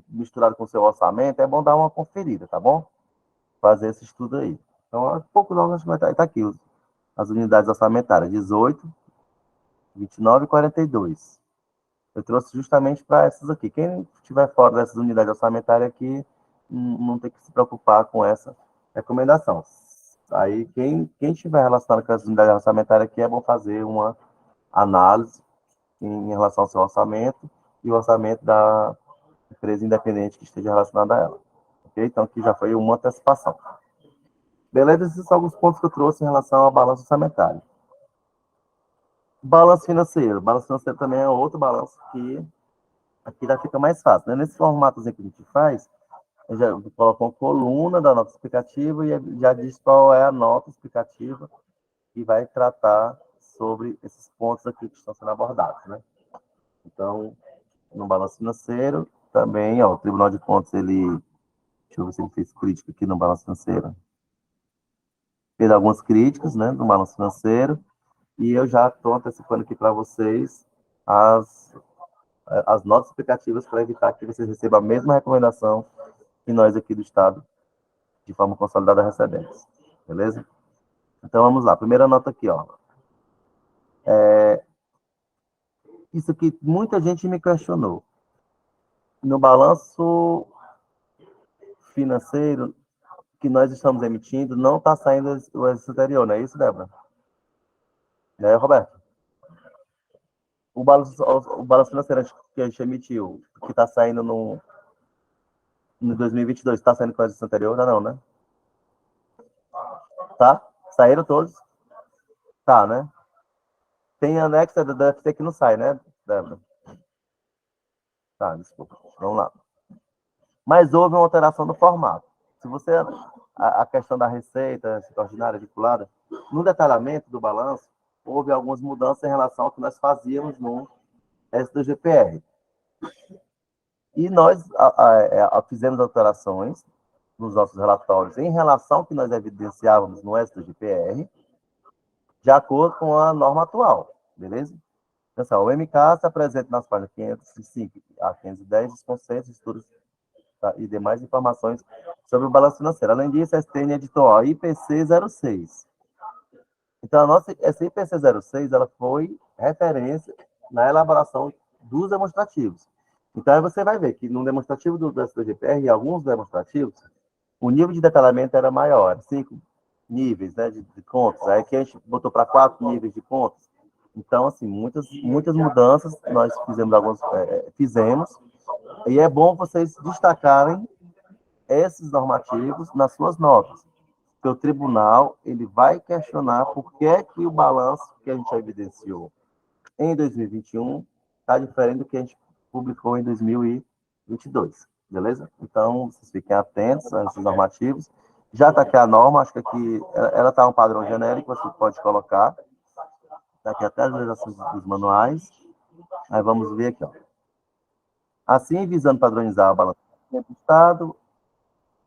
misturado com o seu orçamento, é bom dar uma conferida, tá bom? Fazer esse estudo aí. Então, há pouco logo a gente vai estar aqui, as unidades orçamentárias, 18, 29 e 42. Eu trouxe justamente para essas aqui. Quem estiver fora dessas unidades orçamentárias aqui, não tem que se preocupar com essa recomendação. Aí, quem estiver relacionado com essas unidades orçamentárias aqui, é bom fazer uma análise em relação ao seu orçamento e o orçamento da empresa independente que esteja relacionada a ela. Okay? Então, aqui já foi uma antecipação. Beleza? Esses são alguns pontos que eu trouxe em relação ao balanço orçamentário. Balanço financeiro. Balanço financeiro também é outro balanço que aqui já fica mais fácil. Né? Nesse formatozinho que a gente faz, eu já coloco uma coluna da nota explicativa e já diz qual é a nota explicativa que vai tratar sobre esses pontos aqui que estão sendo abordados. Né? Então, no balanço financeiro, também, ó, o Tribunal de Contas, deixa eu ver se ele fez crítica aqui no balanço financeiro. Fez algumas críticas, né, no balanço financeiro, e eu já estou antecipando aqui para vocês as, as notas explicativas para evitar que vocês recebam a mesma recomendação que nós aqui do Estado, de forma consolidada, recebemos. Beleza? Então vamos lá. Primeira nota aqui, ó. Isso aqui muita gente me questionou. No balanço financeiro que nós estamos emitindo, não está saindo o exercício anterior, não é isso, Débora? Né, Roberto? O balanço financeiro que a gente emitiu, que está saindo no 2022, está saindo com o exercício anterior? Não, né? Tá? Saíram todos? Tá, né? Tem anexo da DFT que não sai, né, Débora? Tá, desculpa. Vamos lá. Mas houve uma alteração no formato. Se você. A questão da receita, extraordinária, vinculada, no detalhamento do balanço, houve algumas mudanças em relação ao que nós fazíamos no S2GPR. E nós fizemos alterações nos nossos relatórios em relação ao que nós evidenciávamos no S2GPR, de acordo com a norma atual, beleza? Então, o MK se apresenta nas páginas 505 a 510 os conceitos, estudos, tá, e demais informações sobre o balanço financeiro. Além disso, a STN editou a IPC 06. Então, essa IPC 06 ela foi referência na elaboração dos demonstrativos. Então, aí você vai ver que no demonstrativo do SPGPR e alguns demonstrativos, o nível de detalhamento era maior, 5 níveis, né, de contas. Aí aqui a gente botou para 4 níveis de contas. Então, assim, muitas mudanças nós fizemos, e é bom vocês destacarem esses normativos nas suas notas, porque o tribunal ele vai questionar por que é que o balanço que a gente evidenciou em 2021 está diferente do que a gente publicou em 2022. Beleza? Então, vocês fiquem atentos a esses normativos. Já está aqui a norma, acho que aqui ela está um padrão genérico, você pode colocar. Está aqui até as legislações dos manuais. Aí vamos ver aqui, ó. Assim, visando padronizar o balanceamento do Estado,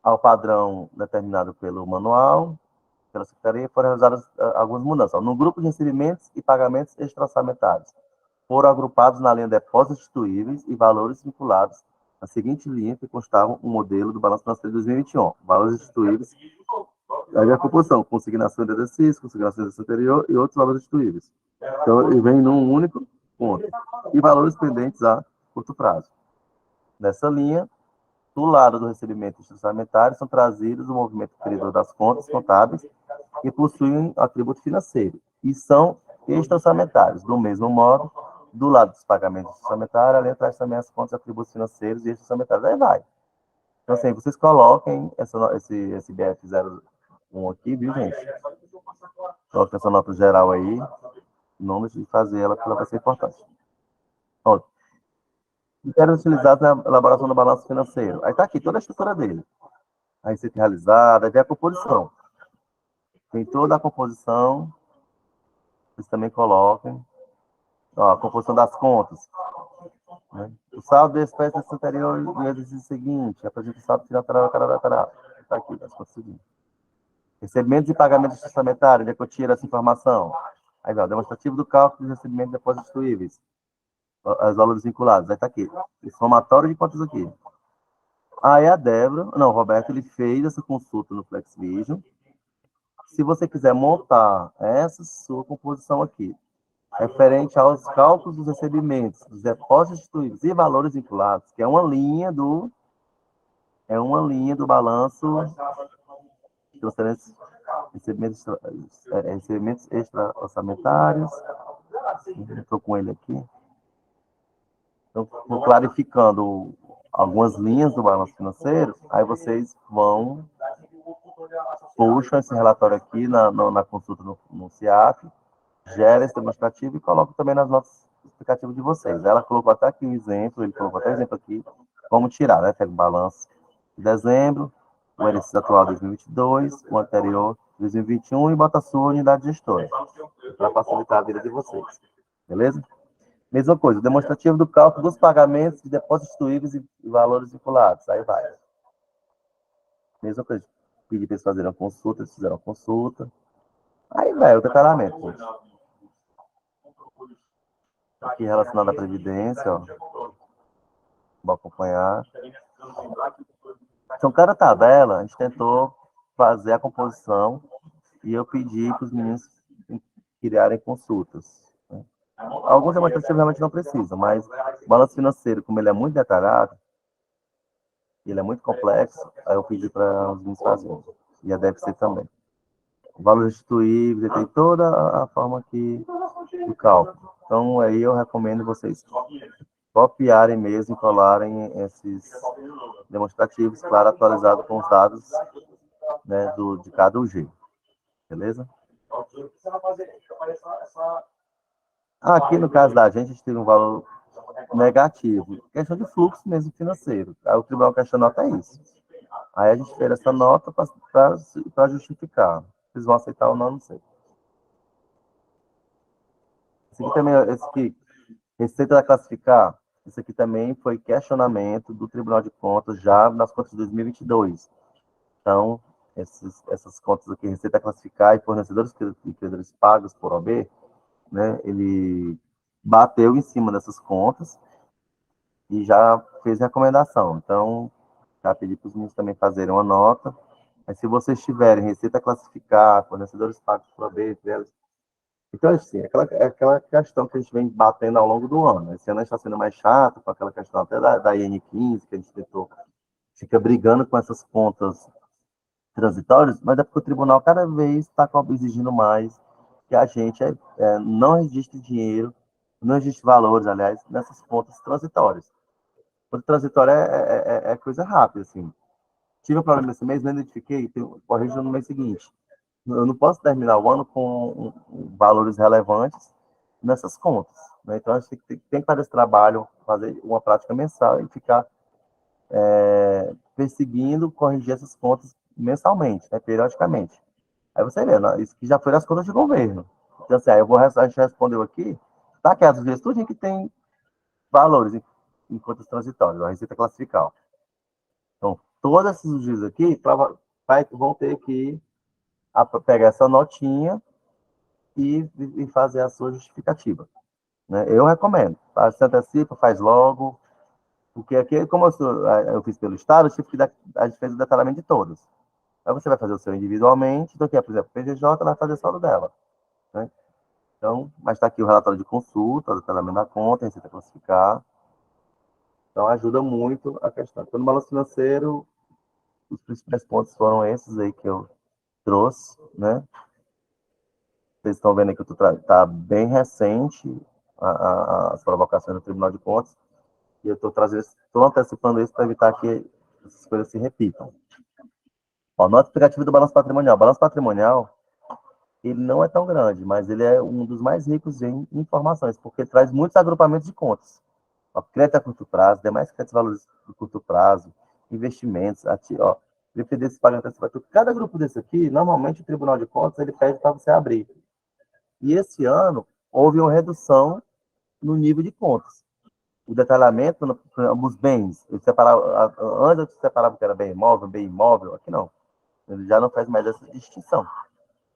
ao padrão determinado pelo manual, pela Secretaria, foram realizadas algumas mudanças. No grupo de recebimentos e pagamentos extra-orçamentários, foram agrupados na linha depósitos instituíveis e valores vinculados na seguinte linha que constavam o modelo do balanço financeiro de 2021. Valores instituíveis, aí a composição, consignação de exercício, consignação de exercício anterior e outros valores instituíveis. Então, ele vem num único ponto. E valores pendentes a curto prazo. Nessa linha, do lado do recebimento orçamentário, são trazidos o movimento credor das contas contábeis que possuem atributo financeiro e são extra-orçamentários. Do mesmo modo, do lado dos pagamentos orçamentários, ali traz também as contas de atributos financeiros e extra-orçamentários. Aí vai. Então, assim, vocês coloquem esse BF01 aqui, viu, gente? Coloquem essa nota geral aí. Não deixe de fazer ela, porque ela vai ser importante. Ó, critérios utilizados na elaboração do balanço financeiro. Aí está aqui toda a estrutura dele. A receita realizada, aí vem a composição. Tem toda a composição. Vocês também coloquem. Ó, a composição das contas. Né? O saldo de espécie anterior no exercício seguinte. Apresenta o saldo final, tarará. Está aqui, as contas seguintes. Recebimentos e pagamentos orçamentários. Onde é que eu tiro essa informação? Aí vai, o demonstrativo do cálculo de recebimento de depósitos instituíveis. As valores vinculados. Aí está aqui. O somatório de contas aqui. Aí a Débora, não, o Roberto, ele fez essa consulta no FlexVision. Se você quiser montar essa sua composição aqui, referente aos cálculos dos recebimentos, dos depósitos instituídos e valores vinculados, que é uma linha do balanço de transferências, recebimentos extra-orçamentários. Estou com ele aqui. Então, clarificando algumas linhas do balanço financeiro, aí vocês puxam esse relatório aqui na consulta no CIAF, gera esse demonstrativo e coloca também nas notas explicativas de vocês. Ela colocou até aqui um exemplo, ele colocou até um exemplo aqui, como tirar, né? Pega o balanço de dezembro, o exercício atual 2022, o anterior 2021 e bota a sua unidade gestora, para facilitar a vida de vocês. Beleza? Mesma coisa, demonstrativo do cálculo dos pagamentos de depósitos instituíveis e valores vinculados. Aí vai. Mesma coisa, pedir para eles fazerem a consulta, eles fizeram a consulta. Aí vai, o detalhamento, gente. Aqui relacionado à Previdência, ó. Vou acompanhar. Então, cada tabela, a gente tentou fazer a composição e eu pedi para os meninos criarem consultas. Né? Alguns demonstrativos realmente não precisam, mas o balanço financeiro, como ele é muito detalhado, ele é muito complexo, aí eu pedi para os meninos fazerem. E a deve ser também. Valores instituíveis, ele tem toda a forma aqui do cálculo. Então, aí eu recomendo vocês copiarem mesmo e colarem esses demonstrativos, claro, atualizados com os dados, né, de cada UG. Beleza? Aqui, no caso da gente, a gente teve um valor negativo. Questão de fluxo mesmo financeiro. Aí o tribunal questionou até isso. Aí a gente fez essa nota para justificar. Vocês vão aceitar ou não, não sei. Esse aqui também, esse aqui, receita da classificar, isso aqui também foi questionamento do Tribunal de Contas já nas contas de 2022. Então, essas contas aqui, receita a classificar e fornecedores e credores pagos por OB, né, ele bateu em cima dessas contas e já fez recomendação. Então, já pedi para os meninos também fazerem uma nota. Mas se vocês tiverem receita a classificar, fornecedores pagos por OB, então, assim, aquela questão que a gente vem batendo ao longo do ano. Esse ano está sendo mais chato, com aquela questão até da IN15, que a gente tentou, fica brigando com essas contas transitórias, mas é porque o tribunal cada vez está exigindo mais que a gente não registre dinheiro, não registre valores, aliás, nessas contas transitórias. Conta transitória é coisa rápida, assim. Tive um problema esse mês, não identifiquei, corrijo no mês seguinte. Eu não posso terminar o ano com valores relevantes nessas contas. Né? Então, a gente tem que fazer esse trabalho, fazer uma prática mensal e ficar perseguindo corrigir essas contas mensalmente, né, periodicamente. Aí você vê, né, isso que já foi das contas de governo. Então, assim, aí a gente respondeu aqui, tá aqui as vezes tudo que tem valores em contas transitórias, a receita classificada. Então, todos esses dias aqui vão ter que pegar essa notinha e fazer a sua justificativa. Né? Eu recomendo. Se antecipa, faz logo, porque aqui, como eu fiz pelo Estado, a gente fez o detalhamento de todos. Aí você vai fazer o seu individualmente, então aqui, por exemplo, o PGJ vai fazer só o dela. Né? Então, mas está aqui o relatório de consulta, o detalhamento da conta, a receita classificar. Então, ajuda muito a questão. Então, no balanço financeiro, os principais pontos foram esses aí que eu trouxe, né? Vocês estão vendo aqui que está bem recente as provocações do Tribunal de Contas, e eu estou antecipando isso para evitar que essas coisas se repitam. Ó, nota explicativa do balanço patrimonial. O balanço patrimonial, ele não é tão grande, mas ele é um dos mais ricos em informações, porque ele traz muitos agrupamentos de contas. Ó, crédito a curto prazo, demais créditos valores de curto prazo, investimentos, ó, preferência pagamento antecipado. Cada grupo desse aqui, normalmente o Tribunal de Contas, ele pede para você abrir. E esse ano, houve uma redução no nível de contas. O detalhamento nos bens, antes eu separava o que era bem imóvel, aqui não. Ele já não faz mais essa distinção.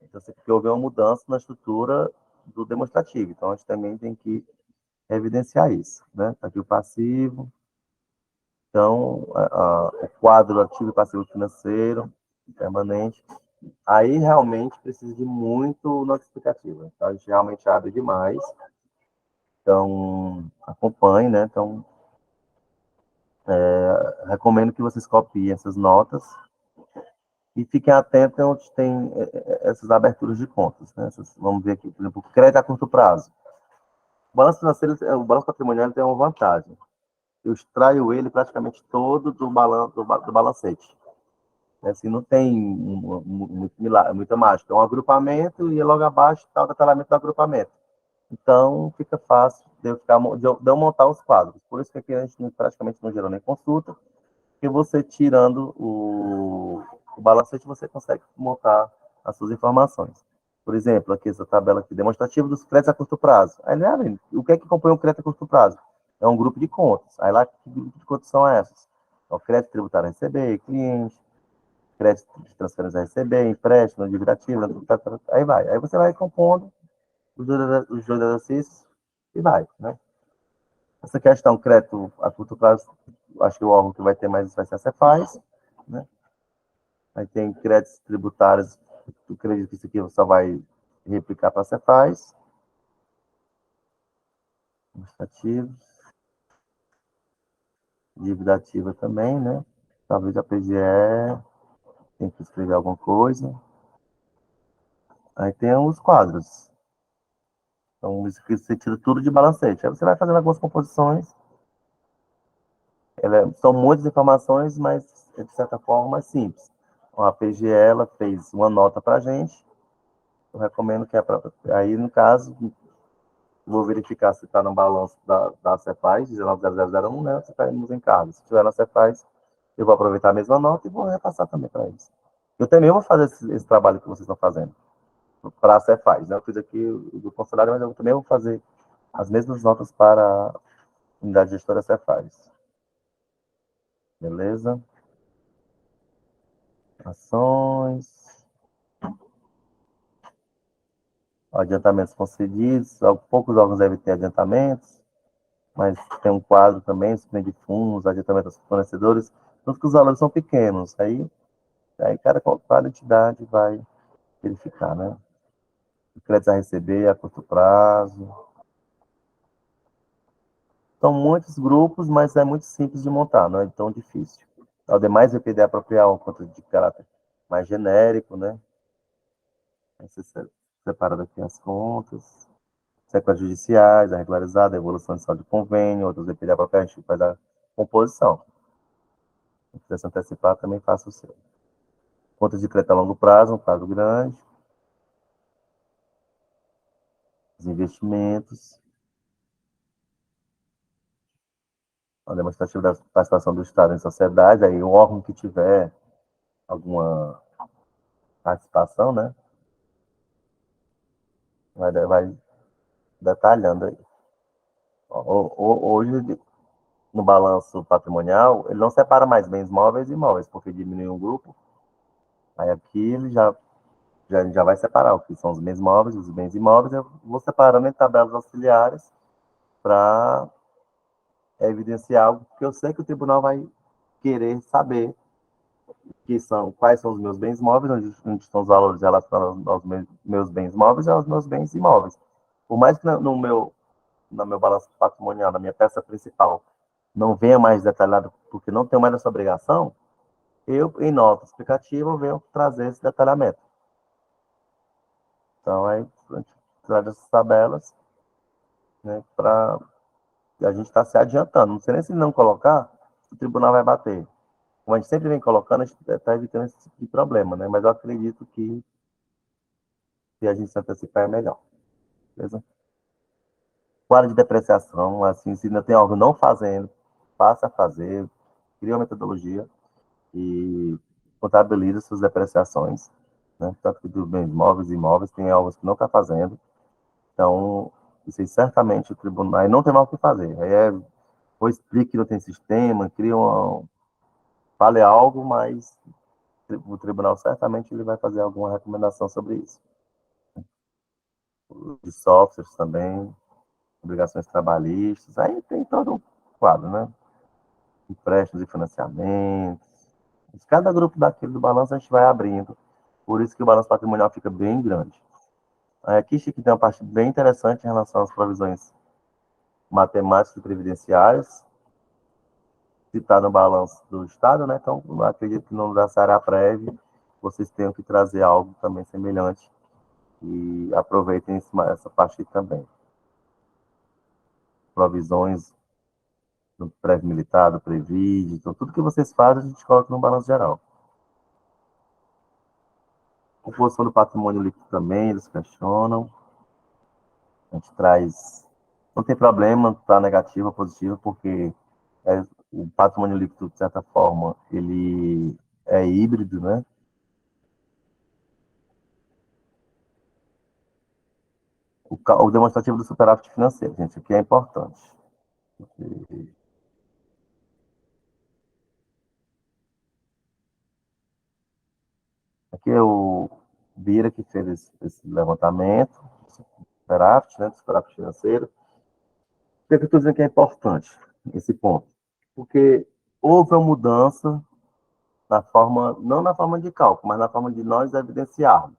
Então, porque houve uma mudança na estrutura do demonstrativo. Então, a gente também tem que evidenciar isso. Né? Aqui o passivo. Então, o quadro ativo e passivo financeiro, permanente. Aí, realmente, precisa de muito nota explicativa. Então, a gente realmente abre demais. Então, acompanhe, né? Então, recomendo que vocês copiem essas notas e fiquem atentos onde tem essas aberturas de contas. Né? Vamos ver aqui, por exemplo, crédito a curto prazo. O balanço financeiro, o balanço patrimonial tem uma vantagem. Eu extraio ele praticamente todo do balancete. Assim, não tem muita mágica. É um agrupamento e logo abaixo está o detalhamento do agrupamento. Então, fica fácil de eu montar os quadros. Por isso que aqui a gente praticamente não gerou nem consulta, porque você tirando o balancete, você consegue montar as suas informações. Por exemplo, aqui essa tabela aqui, demonstrativa dos créditos a curto prazo. Aí, né, o que é que compõe um crédito a curto prazo? É um grupo de contas. Aí lá, que grupo de contas são essas? É o crédito tributário a receber, cliente, crédito de transferência a receber, empréstimo, dívida ativa, aí vai. Aí você vai compondo os dois exercícios e vai, né? Essa questão, crédito a curto prazo, acho que o órgão que vai ter mais vai ser a Cefaz, né? Aí tem créditos tributários, eu acredito que isso aqui só vai replicar para a Cefaz. Administrativos, dívida ativa também, né? Talvez a PGE tem que escrever alguma coisa. Aí tem os quadros. Então, isso aqui você tira tudo de balancete. Aí você vai fazendo algumas composições. São muitas informações, mas de certa forma é simples. Então, a PGE ela fez uma nota para a gente. Eu recomendo que aí, no caso, vou verificar se está no balanço da Cefaz, 19.0001, né? Se está nos encargos. Se estiver na Cefaz, eu vou aproveitar a mesma nota e vou repassar também para eles. Eu também vou fazer esse trabalho que vocês estão fazendo para a Cefaz. Né? Eu fiz aqui o do consulário, mas eu também vou fazer as mesmas notas para a unidade gestora Cefaz. Beleza? Ações. Adiantamentos concedidos. Poucos órgãos devem ter adiantamentos, mas tem um quadro também, suprimento de fundos, adiantamentos aos fornecedores, tanto que os valores são pequenos. Aí cada entidade vai verificar, né? Créditos a receber a curto prazo. São muitos grupos, mas é muito simples de montar, não é tão difícil. O demais vai pedir apropriar um conta de caráter mais genérico, né? Aí você separa daqui as contas. Sequências judiciais, a regularizada, a evolução de saldo de convênio, outros vai pedir apropriar, a gente faz a composição. Se quiser se antecipar, também faça o seu. Contas de crédito a longo prazo, um prazo grande. Os investimentos. uma demonstrativa da participação do Estado em sociedade, aí o órgão que tiver alguma participação, né, vai detalhando aí. Hoje, no balanço patrimonial, ele não separa mais bens móveis e imóveis, porque diminui um grupo, aí aqui ele já vai separar o que são os bens móveis, os bens imóveis, eu vou separando em tabelas auxiliares para evidenciar algo que eu sei que o tribunal vai querer saber, que são quais são os meus bens móveis, onde estão os valores relacionados aos meus bens móveis e aos meus bens imóveis. Por mais que no meu balanço patrimonial, na minha peça principal, não venha mais detalhado, porque não tenho mais essa obrigação, eu, em nota explicativa, venho trazer esse detalhamento. Então, aí, a gente traz essas tabelas, né, para a gente estar se adiantando. Não sei nem se não colocar, o tribunal vai bater. Como a gente sempre vem colocando, a gente está evitando esse tipo de problema, né? Mas eu acredito que se a gente se antecipar é melhor. Beleza? Quadro de depreciação, assim, se ainda tem algo não fazendo, passa a fazer, cria uma metodologia e contabiliza suas depreciações, né? Tanto que dos bens móveis e imóveis, tem algo que não está fazendo. Então, isso aí, certamente o tribunal aí não tem mais o que fazer. Aí ou explique que não tem sistema, cria fale algo, mas o tribunal certamente ele vai fazer alguma recomendação sobre isso. De softwares também, obrigações trabalhistas, aí tem todo o quadro, né? Empréstimos e financiamentos. Cada grupo daquele do balanço a gente vai abrindo. Por isso que o balanço patrimonial fica bem grande. Aqui, Chico, tem uma parte bem interessante em relação às provisões matemáticas e previdenciárias, que está no balanço do Estado, né? Então, eu acredito que no da Saraprév vocês tenham que trazer algo também semelhante e aproveitem essa parte aqui também. Provisões do prévio militar, do Previd, então tudo que vocês fazem a gente coloca no balanço geral. Composição do patrimônio líquido também, eles questionam. A gente traz. Não tem problema estar negativo ou positivo, porque o patrimônio líquido, de certa forma, ele é híbrido, né? O demonstrativo do superávit financeiro, gente, aqui é importante. Aqui é o Bira que fez esse levantamento, superávit, né? Do superávit financeiro. Por que eu estou dizendo que é importante esse ponto? Porque houve uma mudança na forma, não na forma de cálculo, mas na forma de nós evidenciarmos.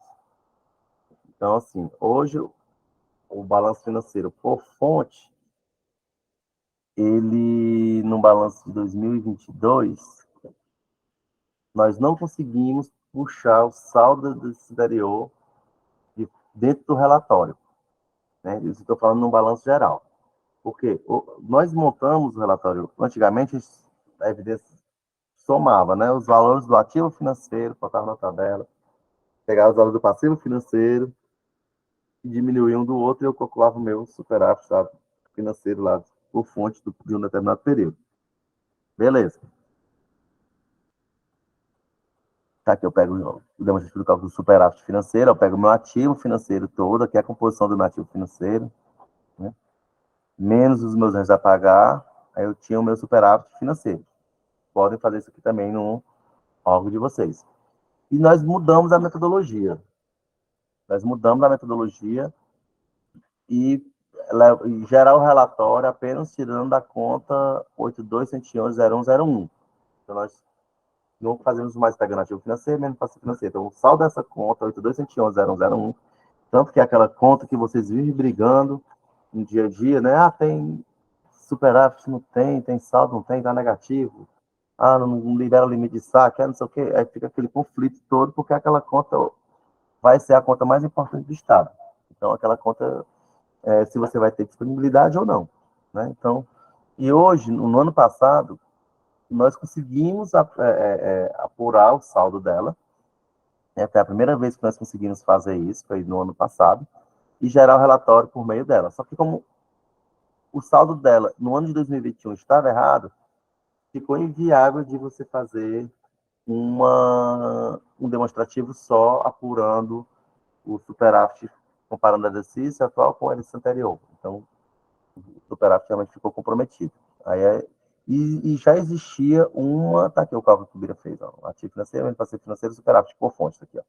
Então, assim, hoje o balanço financeiro por fonte, ele, no balanço de 2022, nós não conseguimos puxar o saldo do exterior dentro do relatório. Né? Isso estou falando no balanço geral. Porque nós montamos o relatório, antigamente a evidência somava, né, os valores do ativo financeiro, botava na tabela, pegava os valores do passivo financeiro, e diminuía um do outro, e eu calculava o meu superávit, sabe, financeiro lá, por fonte de um determinado período. Beleza. Tá aqui eu pego o demonstrativo do cálculo do superávit financeiro, eu pego o meu ativo financeiro todo, que é a composição do meu ativo financeiro, né? Menos os meus rentos a pagar, aí eu tinha o meu superávit financeiro. Podem fazer isso aqui também no órgão de vocês. E nós mudamos a metodologia. Nós mudamos a metodologia e gerar o relatório apenas tirando da conta 82.111.0101. Então, nós não fazemos mais pegando ativo financeiro, menos passivo financeiro. Então, o saldo dessa conta, 82.111.0101, tanto que é aquela conta que vocês vivem brigando no dia a dia, né? Ah, tem superávit, não tem, tem saldo, não tem, tá negativo. Ah, não libera o limite de saque, não sei o quê. Aí fica aquele conflito todo, porque aquela conta vai ser a conta mais importante do Estado. Então, aquela conta, se você vai ter disponibilidade ou não. Né? Então, e hoje, no ano passado, nós conseguimos apurar o saldo dela. Foi a primeira vez que nós conseguimos fazer isso, foi no ano passado, e gerar o relatório por meio dela. Só que como o saldo dela no ano de 2021 estava errado, ficou inviável de você fazer um demonstrativo só apurando o superávit, comparando o exercício atual com o exercício anterior. Então, o superávit realmente ficou comprometido. E já existia tá aqui o cálculo que o Bira fez, ó, ativo financeiro, passivo financeiro, superávit por fonte, tá aqui, ó.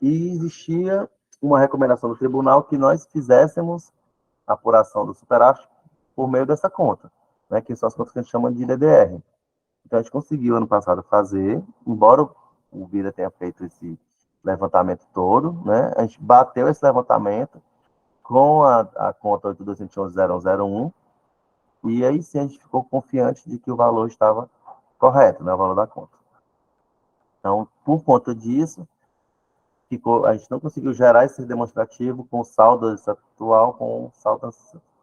E existia uma recomendação do tribunal que nós fizéssemos a apuração do superávit por meio dessa conta, né, que são as contas que a gente chama de DDR. Então, a gente conseguiu, ano passado, fazer, embora o Bira tenha feito esse levantamento todo, né, a gente bateu esse levantamento com a conta 82210101, e aí sim a gente ficou confiante de que o valor estava correto, né, o valor da conta. Então, por conta disso, a gente não conseguiu gerar esse demonstrativo com o saldo atual com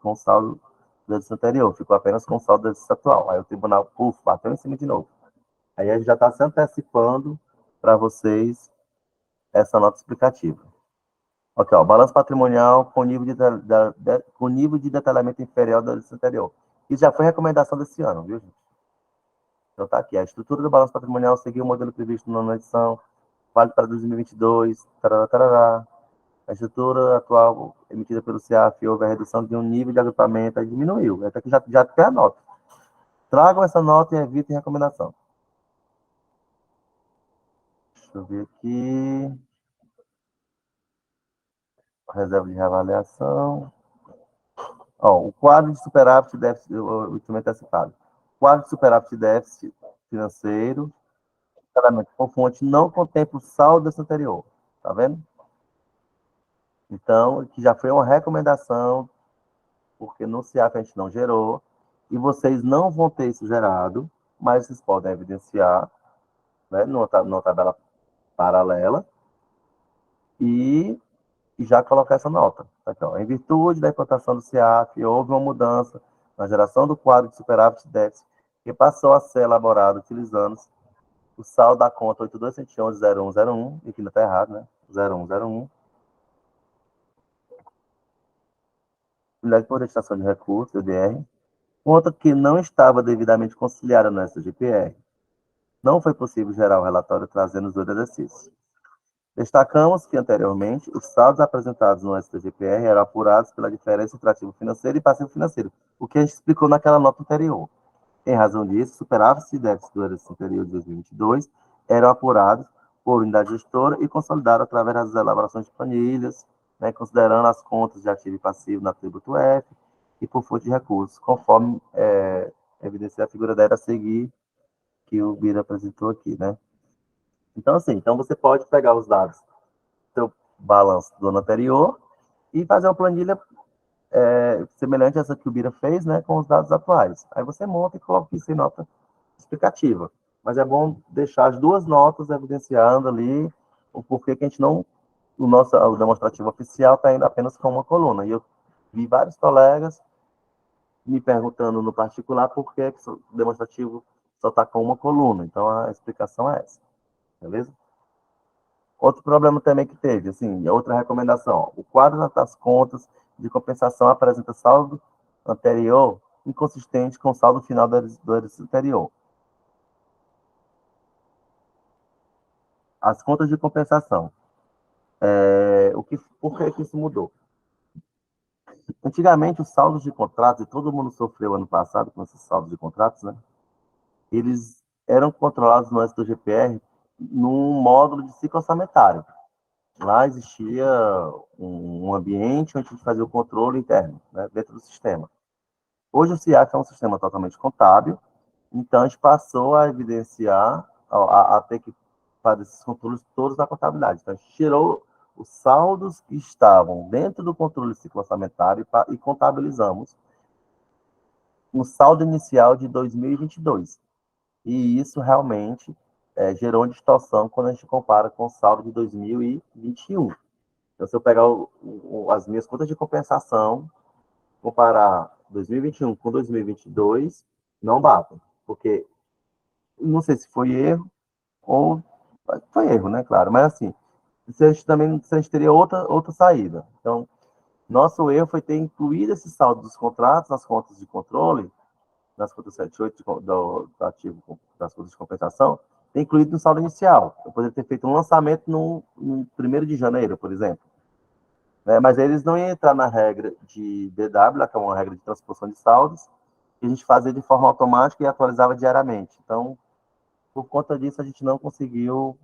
o saldo do exercício anterior, ficou apenas com o saldo do exercício atual. Aí o tribunal, bateu em cima de novo. Aí a gente já está se antecipando para vocês essa nota explicativa. Ok, ó, balanço patrimonial com nível de detalhamento inferior do exercício anterior. Isso já foi recomendação desse ano, viu, gente? Então tá aqui, a estrutura do balanço patrimonial seguiu o modelo previsto na nona edição, vale para 2022, tarará, tarará. A estrutura atual emitida pelo CEAF houve a redução de um nível de agrupamento, aí diminuiu. Até que já tem a nota. Tragam essa nota e evitem recomendação. Deixa eu ver aqui. Reserva de reavaliação. Ó, o quadro de superávit e déficit, o instrumento antecipado. Quadro de superávit e déficit financeiro, pagamento por fonte, não contempla o saldo desse anterior. Tá vendo? Então, que já foi uma recomendação, porque no CIAF a gente não gerou, e vocês não vão ter isso gerado, mas vocês podem evidenciar, né, numa tabela paralela, e já colocar essa nota. Aqui, ó. Em virtude da implantação do CIAF, houve uma mudança na geração do quadro de superávit e déficit, que passou a ser elaborado utilizando o saldo da conta 82110101, e aqui ainda está errado, né? 0101. Unidade por destinação de recursos, UDR, conta que não estava devidamente conciliada no SGPR. Não foi possível gerar o relatório trazendo os dois exercícios. Destacamos que, anteriormente, os saldos apresentados no STGPR eram apurados pela diferença entre ativo financeiro e passivo financeiro, o que a gente explicou naquela nota anterior. Em razão disso, superávit e déficit do exercício anterior de 2022 eram apurados por unidade gestora e consolidados através das elaborações de planilhas, né, considerando as contas de ativo e passivo na tributo F e por fonte de recursos, conforme evidencia a figura da era a seguir que o Bira apresentou aqui, né? Então, assim, você pode pegar os dados do seu balanço do ano anterior e fazer uma planilha semelhante a essa que o Bira fez, né, com os dados atuais. Aí você monta e coloca isso em nota explicativa. Mas é bom deixar as duas notas evidenciando ali o porquê que a gente não... O demonstrativo oficial está indo apenas com uma coluna. E eu vi vários colegas me perguntando no particular por que o demonstrativo só está com uma coluna. Então, a explicação é essa. Beleza? Outro problema também que teve, assim, outra recomendação, o quadro das contas de compensação apresenta saldo anterior inconsistente com o saldo final do exercício anterior. As contas de compensação. Por que isso mudou? Antigamente, os saldos de contratos, e todo mundo sofreu ano passado com esses saldos de contratos, né? Eles eram controlados no STGPR num módulo de ciclo orçamentário. Lá existia um ambiente onde a gente fazia o controle interno, né, dentro do sistema. Hoje o CIAF é um sistema totalmente contábil, então a gente passou a evidenciar, a ter que fazer esses controles todos na contabilidade. Então a gente tirou os saldos que estavam dentro do controle ciclo orçamentário e contabilizamos um saldo inicial de 2022. E isso realmente gerou uma distorção quando a gente compara com o saldo de 2021. Então, se eu pegar as minhas contas de compensação, comparar 2021 com 2022, não batem. Porque, não sei se foi erro, ou foi erro, né, claro. Mas, assim, a gente teria outra saída. Então, Nosso erro foi ter incluído esse saldo dos contratos nas contas de controle, nas contas 78 do ativo das contas de compensação, ter incluído no saldo inicial. Eu poderia ter feito um lançamento no 1º de janeiro, por exemplo. Mas eles não iam entrar na regra de DW, que é uma regra de transposição de saldos, que a gente fazia de forma automática e atualizava diariamente. Então, por conta disso, a gente não conseguiu,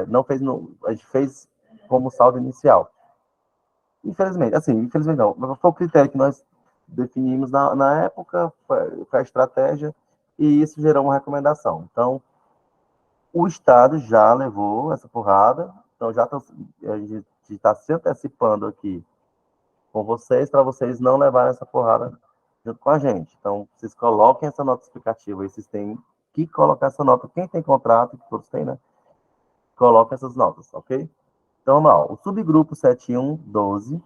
não fez, a gente fez como saldo inicial. Infelizmente, assim, infelizmente não, foi o critério que nós definimos na época, foi a estratégia, e isso gerou uma recomendação. Então, o Estado já levou essa porrada, então a gente está se antecipando aqui com vocês, para vocês não levarem essa porrada junto com a gente. Então, vocês coloquem essa nota explicativa, aí vocês têm que colocar essa nota. Quem tem contrato, que todos têm, né? Coloca essas notas, ok? Então, vamos lá. O subgrupo 7112,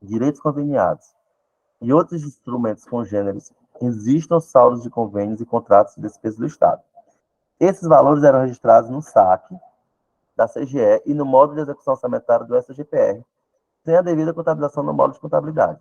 direitos conveniados e outros instrumentos congêneres, existam saldos de convênios e contratos de despesa do Estado. Esses valores eram registrados no SAC da CGE e no módulo de execução orçamentária do SGPR, sem a devida contabilização no módulo de contabilidade.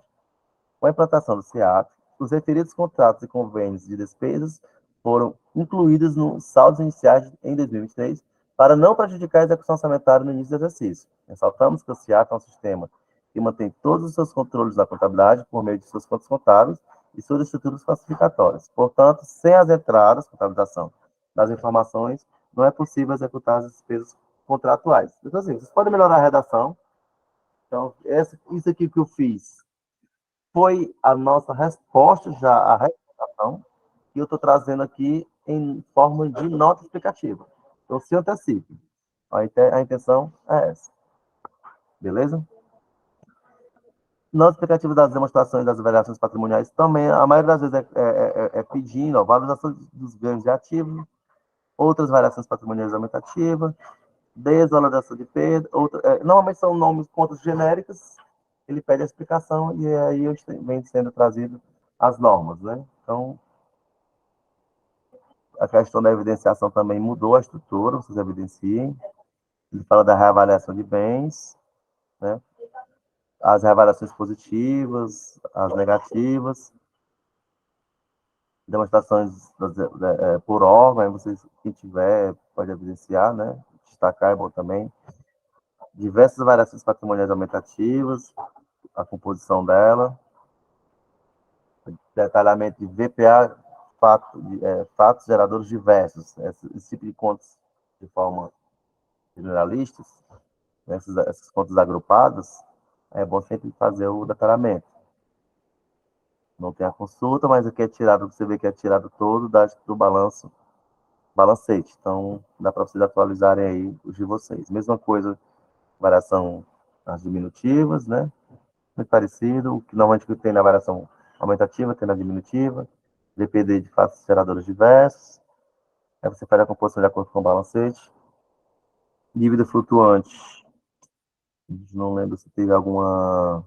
Com a implantação do SEAP, os referidos contratos e convênios de despesas foram incluídos nos saldos iniciais em 2023 para não prejudicar a execução orçamentária no início do exercício. Ressaltamos que o SEAP é um sistema que mantém todos os seus controles da contabilidade por meio de suas contas contábeis e suas estruturas classificatórias. Portanto, sem as entradas, contabilização das informações, não é possível executar as despesas contratuais. Então, assim, vocês podem melhorar a redação. Então, isso aqui que eu fiz foi a nossa resposta já à recomendação, que eu estou trazendo aqui em forma de nota explicativa. Então, se antecipe. A intenção é essa. Beleza? Nota explicativa das demonstrações das avaliações patrimoniais também, a maioria das vezes é pedindo valorização dos ganhos de ativos, outras variações patrimoniais aumentativas, desvalorização de perda, normalmente são nomes, contas genéricas, ele pede a explicação e aí vem sendo trazido as normas, né? Então, a questão da evidenciação também mudou a estrutura, vocês evidenciem. Ele fala da reavaliação de bens, né? As reavaliações positivas, as negativas, demonstrações por órgão, vocês, quem tiver, pode evidenciar, né? Destacar é bom também. Diversas variações patrimoniais aumentativas, a composição dela, detalhamento de VPA, fatos geradores diversos, esse tipo de contas de forma generalistas, essas contas agrupadas, é bom sempre fazer o detalhamento. Não tem a consulta, mas aqui é tirado, você vê que é tirado todo do balancete. Então, dá para vocês atualizarem aí os de vocês. Mesma coisa, variação nas diminutivas, né? Muito parecido, o que normalmente tem na variação aumentativa, tem na diminutiva, DPD de fatos geradores diversos. Aí você faz a composição de acordo com o balancete. Dívida flutuante. Não lembro se teve alguma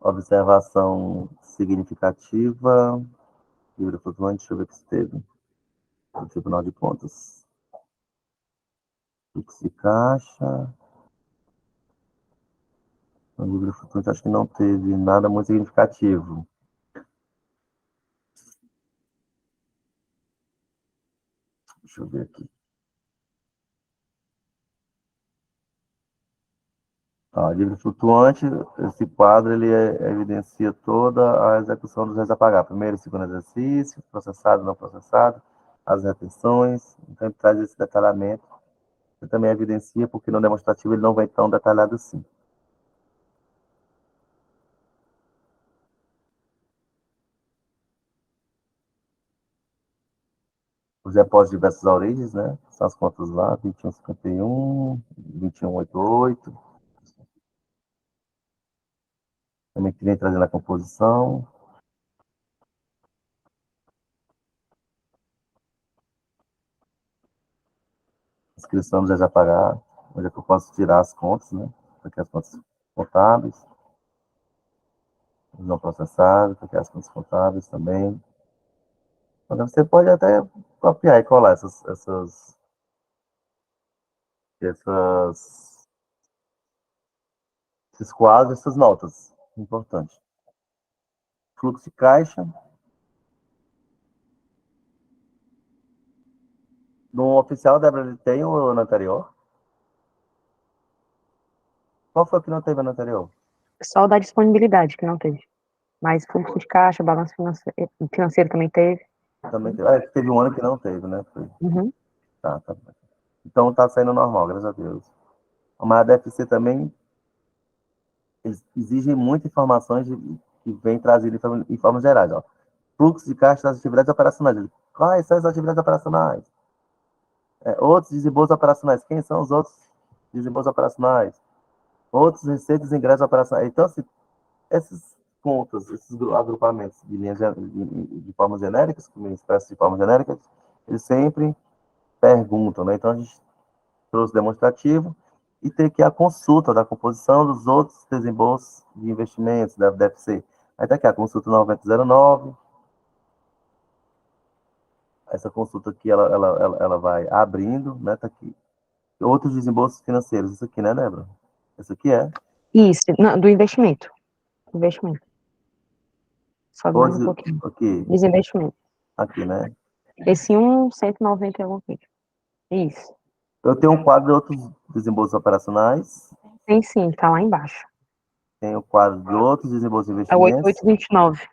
observação significativa. Dívida flutuante, deixa eu ver o que se teve. No Tribunal de Contas. Fluxo de caixa. A dívida flutuante acho que não teve nada muito significativo. Deixa eu ver aqui. A dívida flutuante, esse quadro, ele evidencia toda a execução dos bens a pagar. Primeiro e segundo exercício, processado, não processado, as retenções. Então, ele traz esse detalhamento. Ele também evidencia, porque no demonstrativo ele não vem tão detalhado assim. Os depósitos de diversas origens, né? São as contas lá, 2151, 2188. Também que vem trazendo a composição. Inscrição dos bens a pagar. Onde é que eu posso tirar as contas, né? Aqui as contas contábeis. Não processados, aqui as contas contábeis também. Então, você pode até copiar e colar esses esses quadros, essas notas. Importante. Fluxo de caixa. No oficial, Débora, ele tem ou no anterior? Qual foi que não teve no anterior? Só o da disponibilidade que não teve. Mas fluxo de caixa, balanço financeiro também teve. Também teve. Teve um ano que não teve, né? Foi. Uhum. Tá. Então tá saindo normal, graças a Deus. Mas a DFC também, eles exigem muitas informações que vem trazidas em formas gerais. Ó. Fluxo de caixa das atividades operacionais. Quais são as atividades operacionais? Outros desembolsos operacionais. Quem são os outros desembolsos operacionais? Outros receitas e ingressos operacionais. Então, assim, essas contas, esses agrupamentos de linhas de formas genéricas, que me expressam de forma genérica, eles sempre perguntam, né? Então, a gente trouxe demonstrativo e tem aqui a consulta da composição dos outros desembolsos de investimentos da DFC. Aí tá aqui a consulta 9009. Essa consulta aqui, ela vai abrindo, né? Tá aqui. Outros desembolsos financeiros. Isso aqui, né, Débora? Isso aqui é. Isso, não, do investimento. Investimento. Sobe mais um Outros, pouquinho. aqui, Desinvestimento. aqui, né? Esse 190 e alguma coisa. Isso. Eu tenho um quadro de outros desembolsos operacionais. Tem sim, tá lá embaixo. Tem o quadro de outros desembolsos de É o investimentos. 8829.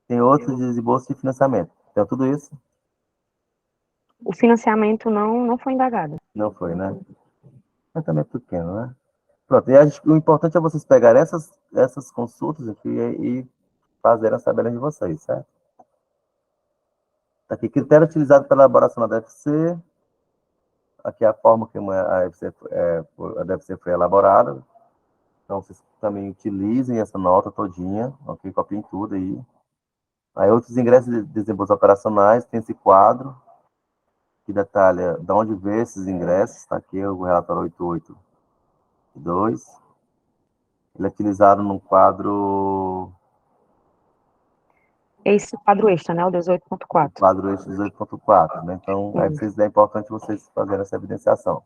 Tem outros desembolsos de financiamento. Então, tudo isso O financiamento não foi indagado. não foi, né? Mas também é pequeno, né? Pronto, e o importante é vocês pegarem essas consultas aqui e fazerem as tabelas de vocês, certo? Aqui, critério utilizado pela elaboração da DFC. Aqui é a forma que a DFC foi elaborada. Então, vocês também utilizem essa nota todinha, ok? Copiem tudo aí. Aí, outros ingressos de desembolsos operacionais, tem esse quadro, que detalha de onde vê esses ingressos. Está aqui o relatório 882. Ele é utilizado no quadro Esse quadro extra, né? O o 18.4. quadro eixo 18.4, né? Então, é importante vocês fazerem essa evidenciação.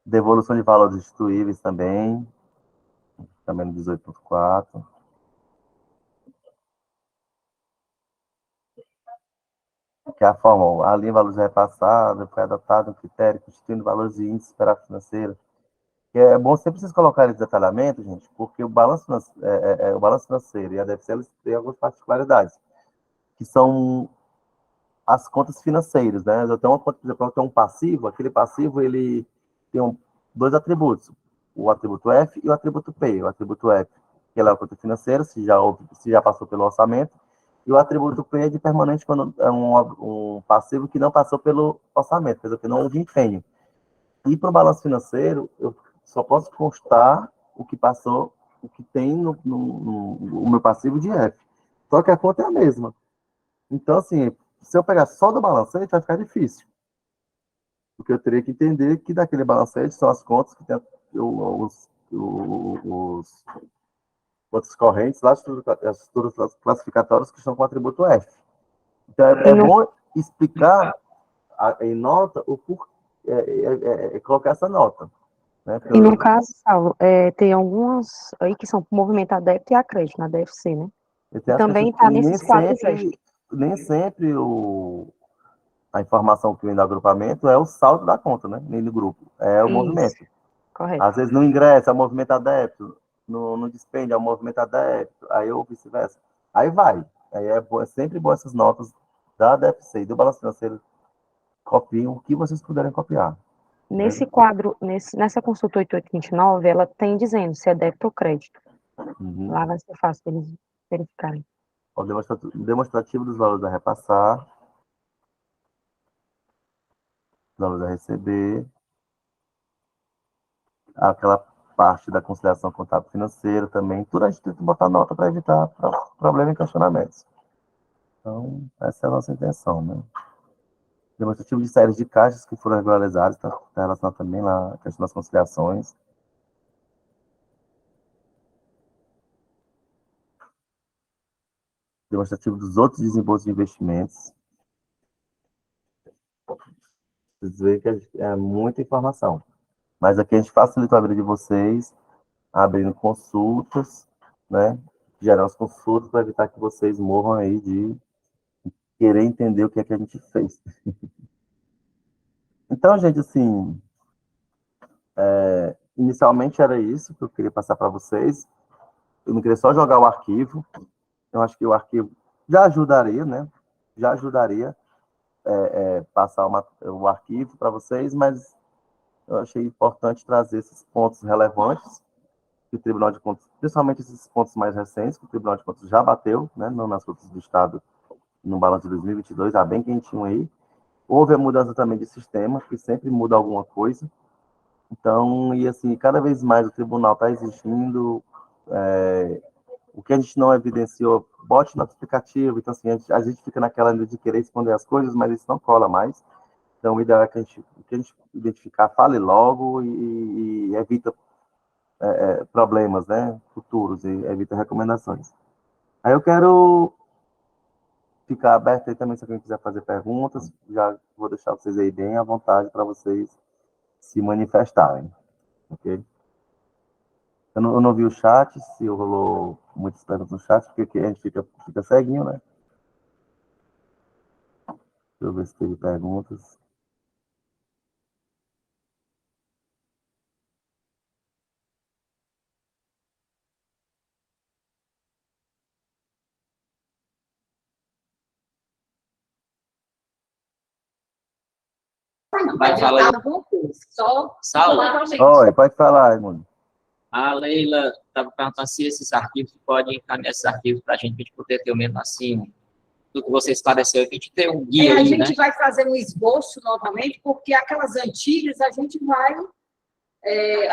Devolução de valores instituíveis também no 18.4. Que é a forma, a linha de valores repassada, foi adotado um critério constituindo valores e índices para a financeira. Que é bom sempre vocês colocarem esse detalhamento, gente, porque o balanço financeiro e a DFC, eles têm algumas particularidades, que são as contas financeiras, né? Eu tenho uma conta, por exemplo, eu tenho um passivo, aquele passivo, ele tem dois atributos, o atributo F e o atributo P. O atributo F, que é a conta financeira, se já passou pelo orçamento, e o atributo P é de permanente, quando é um passivo que não passou pelo orçamento, quer dizer, que não houve empenho. E para o balanço financeiro, eu só posso constar o que passou, o que tem no meu passivo de F. Só que a conta é a mesma. Então, assim, se eu pegar só do balancete, vai ficar difícil. Porque eu teria que entender que daquele balancete são as contas que tem os contas correntes, lá, as estruturas classificatórias que estão com o atributo F. Então, é bom explicar em nota o porquê, colocar essa nota. Né? E no caso, Saulo, tem algumas aí que são movimento a débito e a crédito na DFC, né? E também está nesses quadros extras. Nem sempre a informação que vem do agrupamento é o saldo da conta, né? Nem do grupo. É o movimento. Correto. Às vezes no ingresso é o movimento adepto, no dispêndio é o movimento adepto, aí ou vice-versa. Aí vai. Aí é sempre bom essas notas da DFC e do balanço financeiro. Copiem o que vocês puderem copiar. Nesse quadro, nessa consulta 8829, ela tem dizendo se é débito ou crédito. Uhum. Lá vai ser fácil eles verificarem. O demonstrativo dos valores a repassar, valores a receber, aquela parte da conciliação contábil financeira também, tudo a gente tem que botar nota para evitar problema em questionamentos. Então, essa é a nossa intenção, né? Demonstrativo de séries de caixas que foram regularizadas, está relacionado também lá a questão das conciliações. Demonstrativo dos outros desembolsos de investimentos. Vocês veem que é muita informação. Mas aqui a gente facilita a vida de vocês. abrindo consultas, né? Gerar as consultas para evitar que vocês morram aí de querer entender o que é que a gente fez. Então, gente, assim, inicialmente era isso que eu queria passar para vocês. Eu não queria só jogar o arquivo. Eu acho que o arquivo já ajudaria, né? Já ajudaria passar o arquivo para vocês, mas eu achei importante trazer esses pontos relevantes que o Tribunal de Contas, principalmente esses pontos mais recentes, que o Tribunal de Contas já bateu, né? Não nas contas do Estado, no balanço de 2022, tá bem quentinho aí. Houve a mudança também de sistema, que sempre muda alguma coisa. Então, e assim, cada vez mais o tribunal está exigindo o que a gente não evidenciou, bote no aplicativo. Então, assim, a gente fica naquela de querer esconder as coisas, mas isso não cola mais. Então, o ideal é que o que a gente identificar, fale logo e evita problemas, né, futuros, e evita recomendações. Aí eu quero ficar aberto aí também, se alguém quiser fazer perguntas, já vou deixar vocês aí bem à vontade para vocês se manifestarem, ok? Eu não vi o chat, se rolou muitas perguntas no chat, porque a gente fica ceguinho, né? Deixa eu ver se teve perguntas. Vai falar alguma coisa. Saulo? Oi, pode falar, Raimundo. A Leila estava perguntando se esses arquivos podem encaminhar esses arquivos para a gente poder ter o mesmo assim, do que você esclareceu, a gente tem um guia aí, né? A gente vai fazer um esboço novamente, porque aquelas antigas a gente vai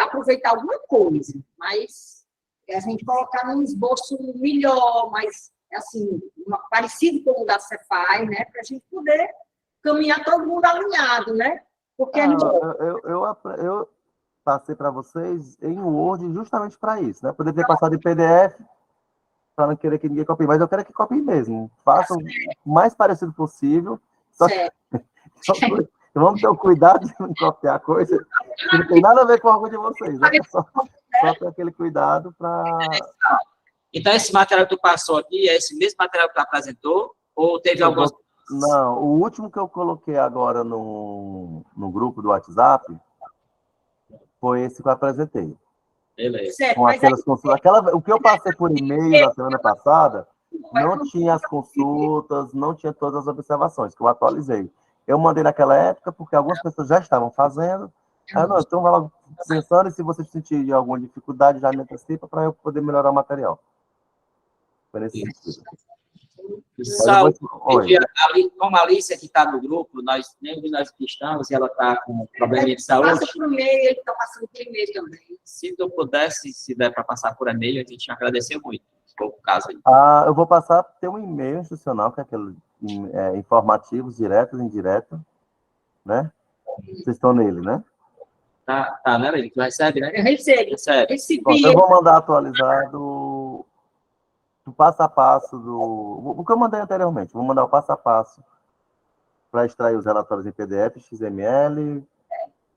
aproveitar alguma coisa, mas a gente colocar num esboço melhor, mais assim, parecido com o da Cefaz, né? Para a gente poder caminhar todo mundo alinhado, né? Porque a gente... eu passei para vocês em Word justamente para isso, né? Poder ter passado em PDF, para não querer que ninguém copie, mas eu quero que copie mesmo. Façam o mais parecido possível. Só que vamos ter o cuidado de não copiar coisa que não tem nada a ver com algo de vocês. Né? Só ter aquele cuidado para... Então, esse material que tu passou aqui é esse mesmo material que tu apresentou? Ou teve algumas... Não, o último que eu coloquei agora no grupo do WhatsApp foi esse que eu apresentei. Beleza. Com aquelas consultas. O que eu passei por e-mail na semana passada não tinha as consultas, não tinha todas as observações, que eu atualizei. Eu mandei naquela época porque algumas pessoas já estavam fazendo. Aí, não, então vai logo pensando, e se você sentir alguma dificuldade, já me antecipa para eu poder melhorar o material. Foi nesse sentido. Saulo, como a Alice que está no grupo, nós que estamos, e ela está com problema de saúde. Passa por e-mail, ele está passando por e-mail também. Se tu pudesse, se der para passar por e-mail, a gente agradecer muito, se for o caso aí. Eu vou passar, tem um e-mail institucional, que é aquele informativos, diretos e indiretos, né? Vocês estão nele, né? Tá, né, Lili? Tu recebe, né? Eu recebo. Bom, eu vou mandar atualizado do passo a passo o que eu mandei anteriormente. Vou mandar o passo a passo para extrair os relatórios em PDF, XML.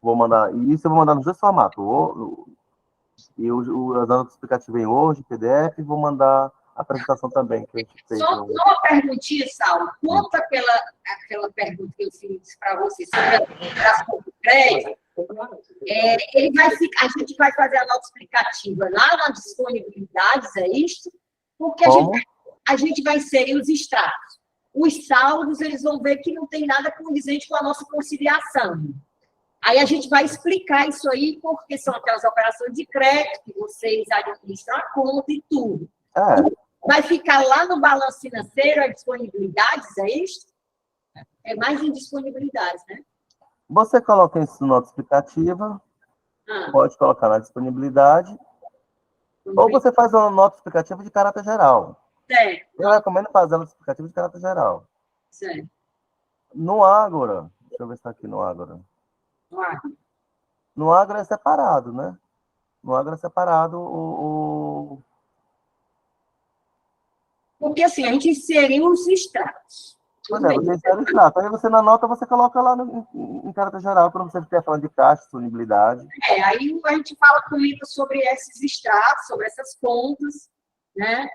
Vou mandar, e isso eu vou mandar nos dois formatos. E as notas explicativas em Word, PDF, e vou mandar a apresentação também. Que a gente fez só uma perguntinha, Saulo. Quanto aquela pergunta que eu fiz para você sobre a recuperação do crédito, ele vai ficar, a gente vai fazer a nota explicativa lá nas disponibilidades, é isso? Porque a gente vai inserir os extratos. Os saldos, eles vão ver que não tem nada condizente com a nossa conciliação. Aí a gente vai explicar isso aí, porque são aquelas operações de crédito que vocês administram a conta e tudo. Vai ficar lá no balanço financeiro as disponibilidades, é isso? É mais em disponibilidades, né? Você coloca isso na nota explicativa, pode colocar na disponibilidade, ou você faz uma nota explicativa de caráter geral. Certo. Eu recomendo fazer a nota explicativa de caráter geral. Certo. No Ágora, deixa eu ver se está aqui no Ágora. No Ágora é separado, né? No Ágora é separado Porque assim, a gente inseriu os extratos. Pois é, você insere o extrato. Aí você na nota, você coloca lá em caráter geral, quando você estiver falando de caixa, disponibilidade. Aí a gente comenta sobre esses extratos, sobre essas contas, né?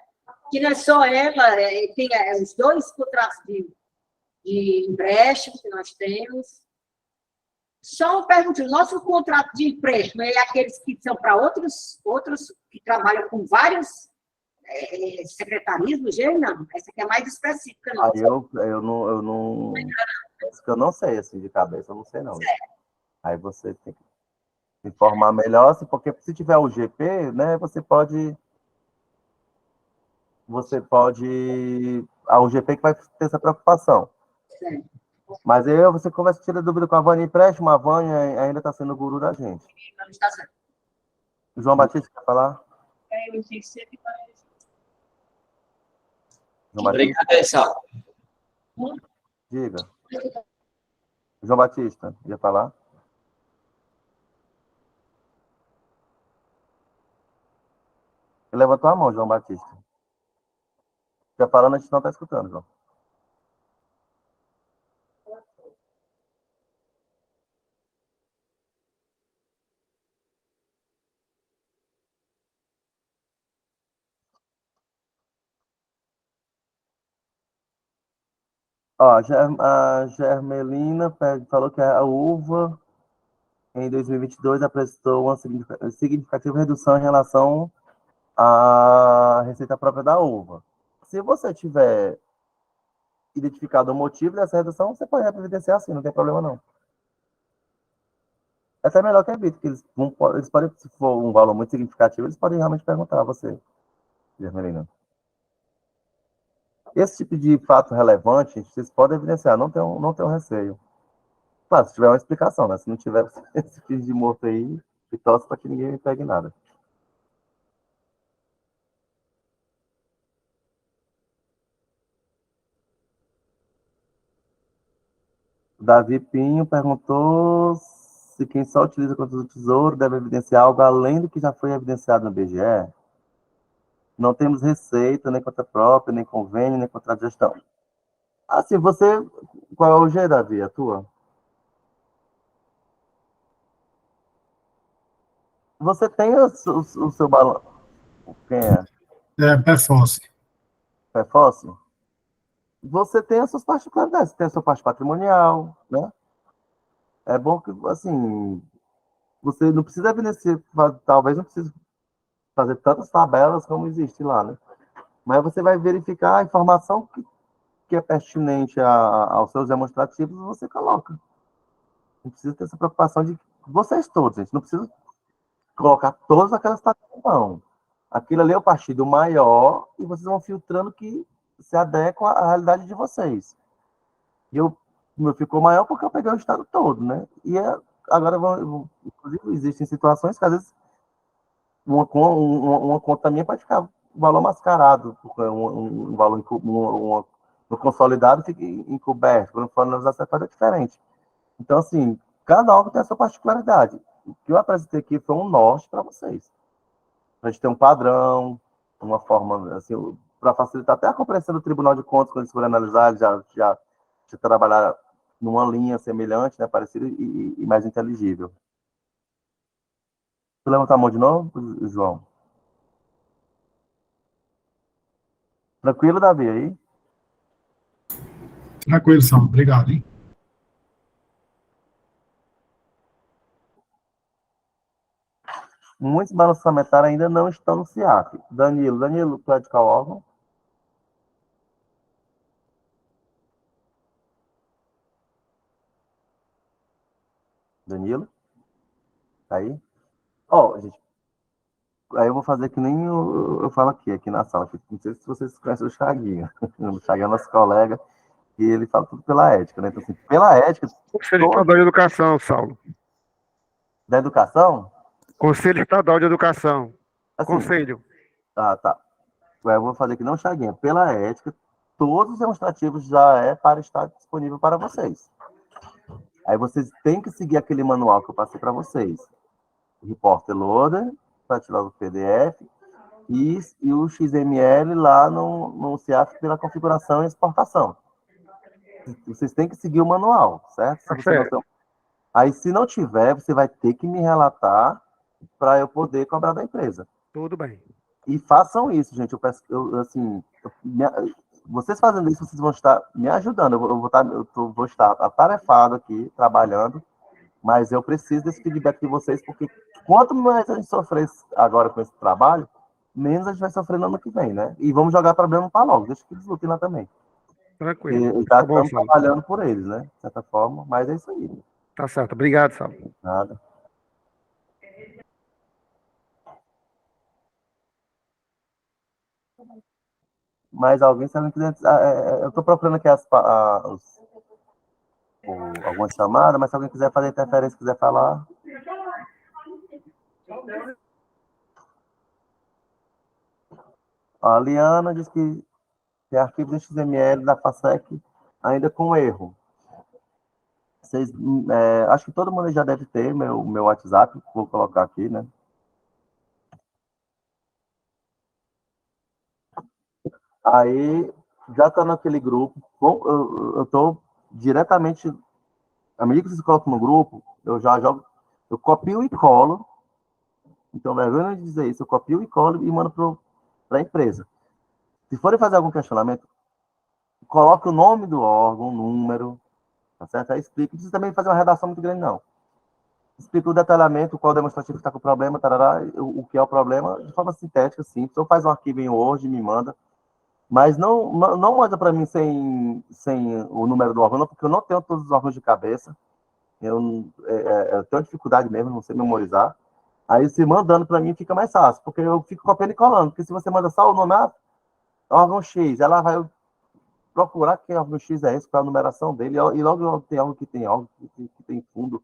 Que não é só ela, tem os 2 contratos de empréstimo que nós temos. Só uma pergunta, o nosso contrato de empréstimo é aqueles que são para outros que trabalham com vários secretarias do GEI? Não, essa aqui é mais específica. Não. Aí eu não... Isso que eu não sei, assim, de cabeça, eu não sei, não. Aí você tem que informar melhor, porque se tiver o GP, né, você pode... o GP que vai ter essa preocupação. Certo. Mas aí você conversa, tira dúvida com a Vânia empréstimo, a Vânia ainda está sendo o guru da gente. Não está certo. João Batista, quer falar? Eu sei sempre para isso. Obrigado, pessoal. Diga. João Batista, ia falar? Ele levantou a mão, João Batista. Fica falando, a gente não está escutando, João. Ó, a Germelina falou que a uva em 2022 apresentou uma significativa redução em relação à receita própria da uva. Se você tiver identificado o motivo dessa redução, você pode evidenciar assim, não tem problema não. É até melhor que evite, porque eles podem, se for um valor muito significativo, eles podem realmente perguntar a você, Germelina. Esse tipo de fato relevante, vocês podem evidenciar, não tem um receio. Claro, se tiver uma explicação, né? Se não tiver esse filho de morto aí, e torce para que ninguém me pegue nada. Davi Pinho perguntou se quem só utiliza contas do Tesouro deve evidenciar algo além do que já foi evidenciado no BGE. Não temos receita, nem conta própria, nem convênio, nem contrato de gestão. Assim, qual é o G, Davi, a tua? Você tem o seu balanço. Quem é? Perforce. Perforce? Você tem as suas particularidades, você tem a sua parte patrimonial, né? É bom que, assim, você não precisa evidenciar, talvez não precise fazer tantas tabelas como existe lá, né? Mas você vai verificar a informação que é pertinente aos seus demonstrativos, você coloca. Não precisa ter essa preocupação de vocês todos, gente. Não precisa colocar todas aquelas tabelas, não. Aquilo ali é o partido maior e vocês vão filtrando que se adequa à realidade de vocês. E o meu ficou maior porque eu peguei o estado todo, né? E agora, inclusive, existem situações que às vezes uma conta minha pode ficar um valor mascarado, um valor no consolidado fica encoberto, quando for analisar essa coisa é diferente. Então, assim, cada órgão tem a sua particularidade. O que eu apresentei aqui foi um norte para vocês. Para a gente ter um padrão, uma forma, assim, para facilitar até a compreensão do Tribunal de Contas, quando eles forem analisar, já trabalhar numa linha semelhante, né, parecida e mais inteligível. Você levantar a mão de novo, João? Tranquilo, Davi, aí? Tranquilo, São. Obrigado, hein? Muitos balanços orçamentários ainda não estão no CIAF. Danilo, tu é de qual órgão? Danilo? Tá aí? Ó, gente, aí eu vou fazer que nem eu falo aqui na sala. Não sei se vocês conhecem o Chaguinho. O Chaguinho é nosso colega e ele fala tudo pela ética, né? Então, assim, pela ética... Conselho Estadual de Educação, Saulo. Da educação? Conselho Estadual de Educação. Assim, Conselho. tá. Eu vou fazer que não, Chaguinha. Pela ética, todos os demonstrativos já é para estar disponível para vocês. Aí vocês têm que seguir aquele manual que eu passei para vocês. Reporter Loader, para tirar o PDF, e o XML lá no CIAF pela configuração e exportação. Vocês têm que seguir o manual, certo? Se Tá você não certo. tem... Aí, se não tiver, você vai ter que me relatar para eu poder cobrar da empresa. Tudo bem. E façam isso, gente. Eu peço, vocês fazendo isso, vocês vão estar me ajudando. Vou estar atarefado aqui, trabalhando, mas eu preciso desse feedback de vocês, porque quanto mais a gente sofrer agora com esse trabalho, menos a gente vai sofrer no ano que vem, né? E vamos jogar problema para logo, deixa que eles lutem lá também. Tranquilo. E já Tá bom, estamos Saulo. trabalhando por eles, né? De certa forma, mas é isso aí. Tá certo. Obrigado, Saulo. Nada. Mais alguém, se alguém quiser. Eu estou procurando aqui alguma chamada, mas se alguém quiser fazer interferência, quiser falar. A Liana diz que tem arquivo XML da FASEC ainda com erro. Vocês, acho que todo mundo já deve ter meu WhatsApp, vou colocar aqui, né? Aí, já está naquele grupo, eu estou diretamente, à medida que vocês colocam no grupo, eu já jogo, eu copio e colo, então, vergonha de dizer isso, eu copio e colo e mando para a empresa. Se forem fazer algum questionamento, coloque o nome do órgão, o número, tá certo? Aí explica, não precisa também fazer uma redação muito grande, não. Explica o detalhamento, qual demonstrativo está com o problema, tarará, o que é o problema, de forma sintética, simples. Ou faz um arquivo em Word, me manda. Mas não manda para mim sem o número do órgão, não, porque eu não tenho todos os órgãos de cabeça. Eu tenho dificuldade mesmo, não sei memorizar. Aí, se mandando para mim, fica mais fácil, porque eu fico copiando e colando. Porque se você manda só o nome, órgão X, ela vai procurar que órgão X é esse, qual é a numeração dele, e logo tem algo que tem fundo.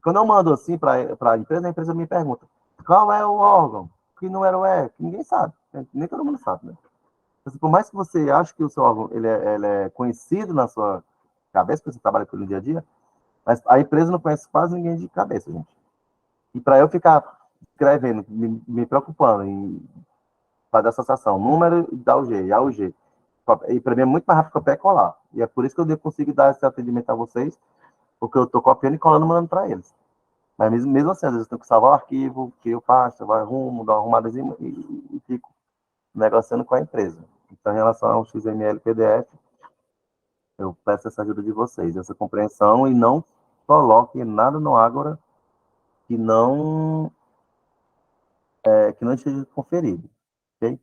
Quando eu mando assim para a empresa me pergunta qual é o órgão, que número é, que ninguém sabe, nem todo mundo sabe, né? Então, por mais que você ache que o seu órgão ele é conhecido na sua cabeça, porque você trabalha com ele no dia a dia, mas a empresa não conhece quase ninguém de cabeça, gente. E para eu ficar escrevendo, me preocupando em fazer associação, número da UG, a UG, e para mim é muito mais rápido copiar e colar. E é por isso que eu consigo dar esse atendimento a vocês, porque eu estou copiando e colando e mandando para eles. Mas mesmo assim, às vezes eu tenho que salvar o arquivo, que eu passo, vai arrumo, dou uma arrumadazinha e fico negociando com a empresa. Então, em relação ao XML PDF, eu peço essa ajuda de vocês, essa compreensão, e não coloquem nada no Ágora que não esteja conferido, ok?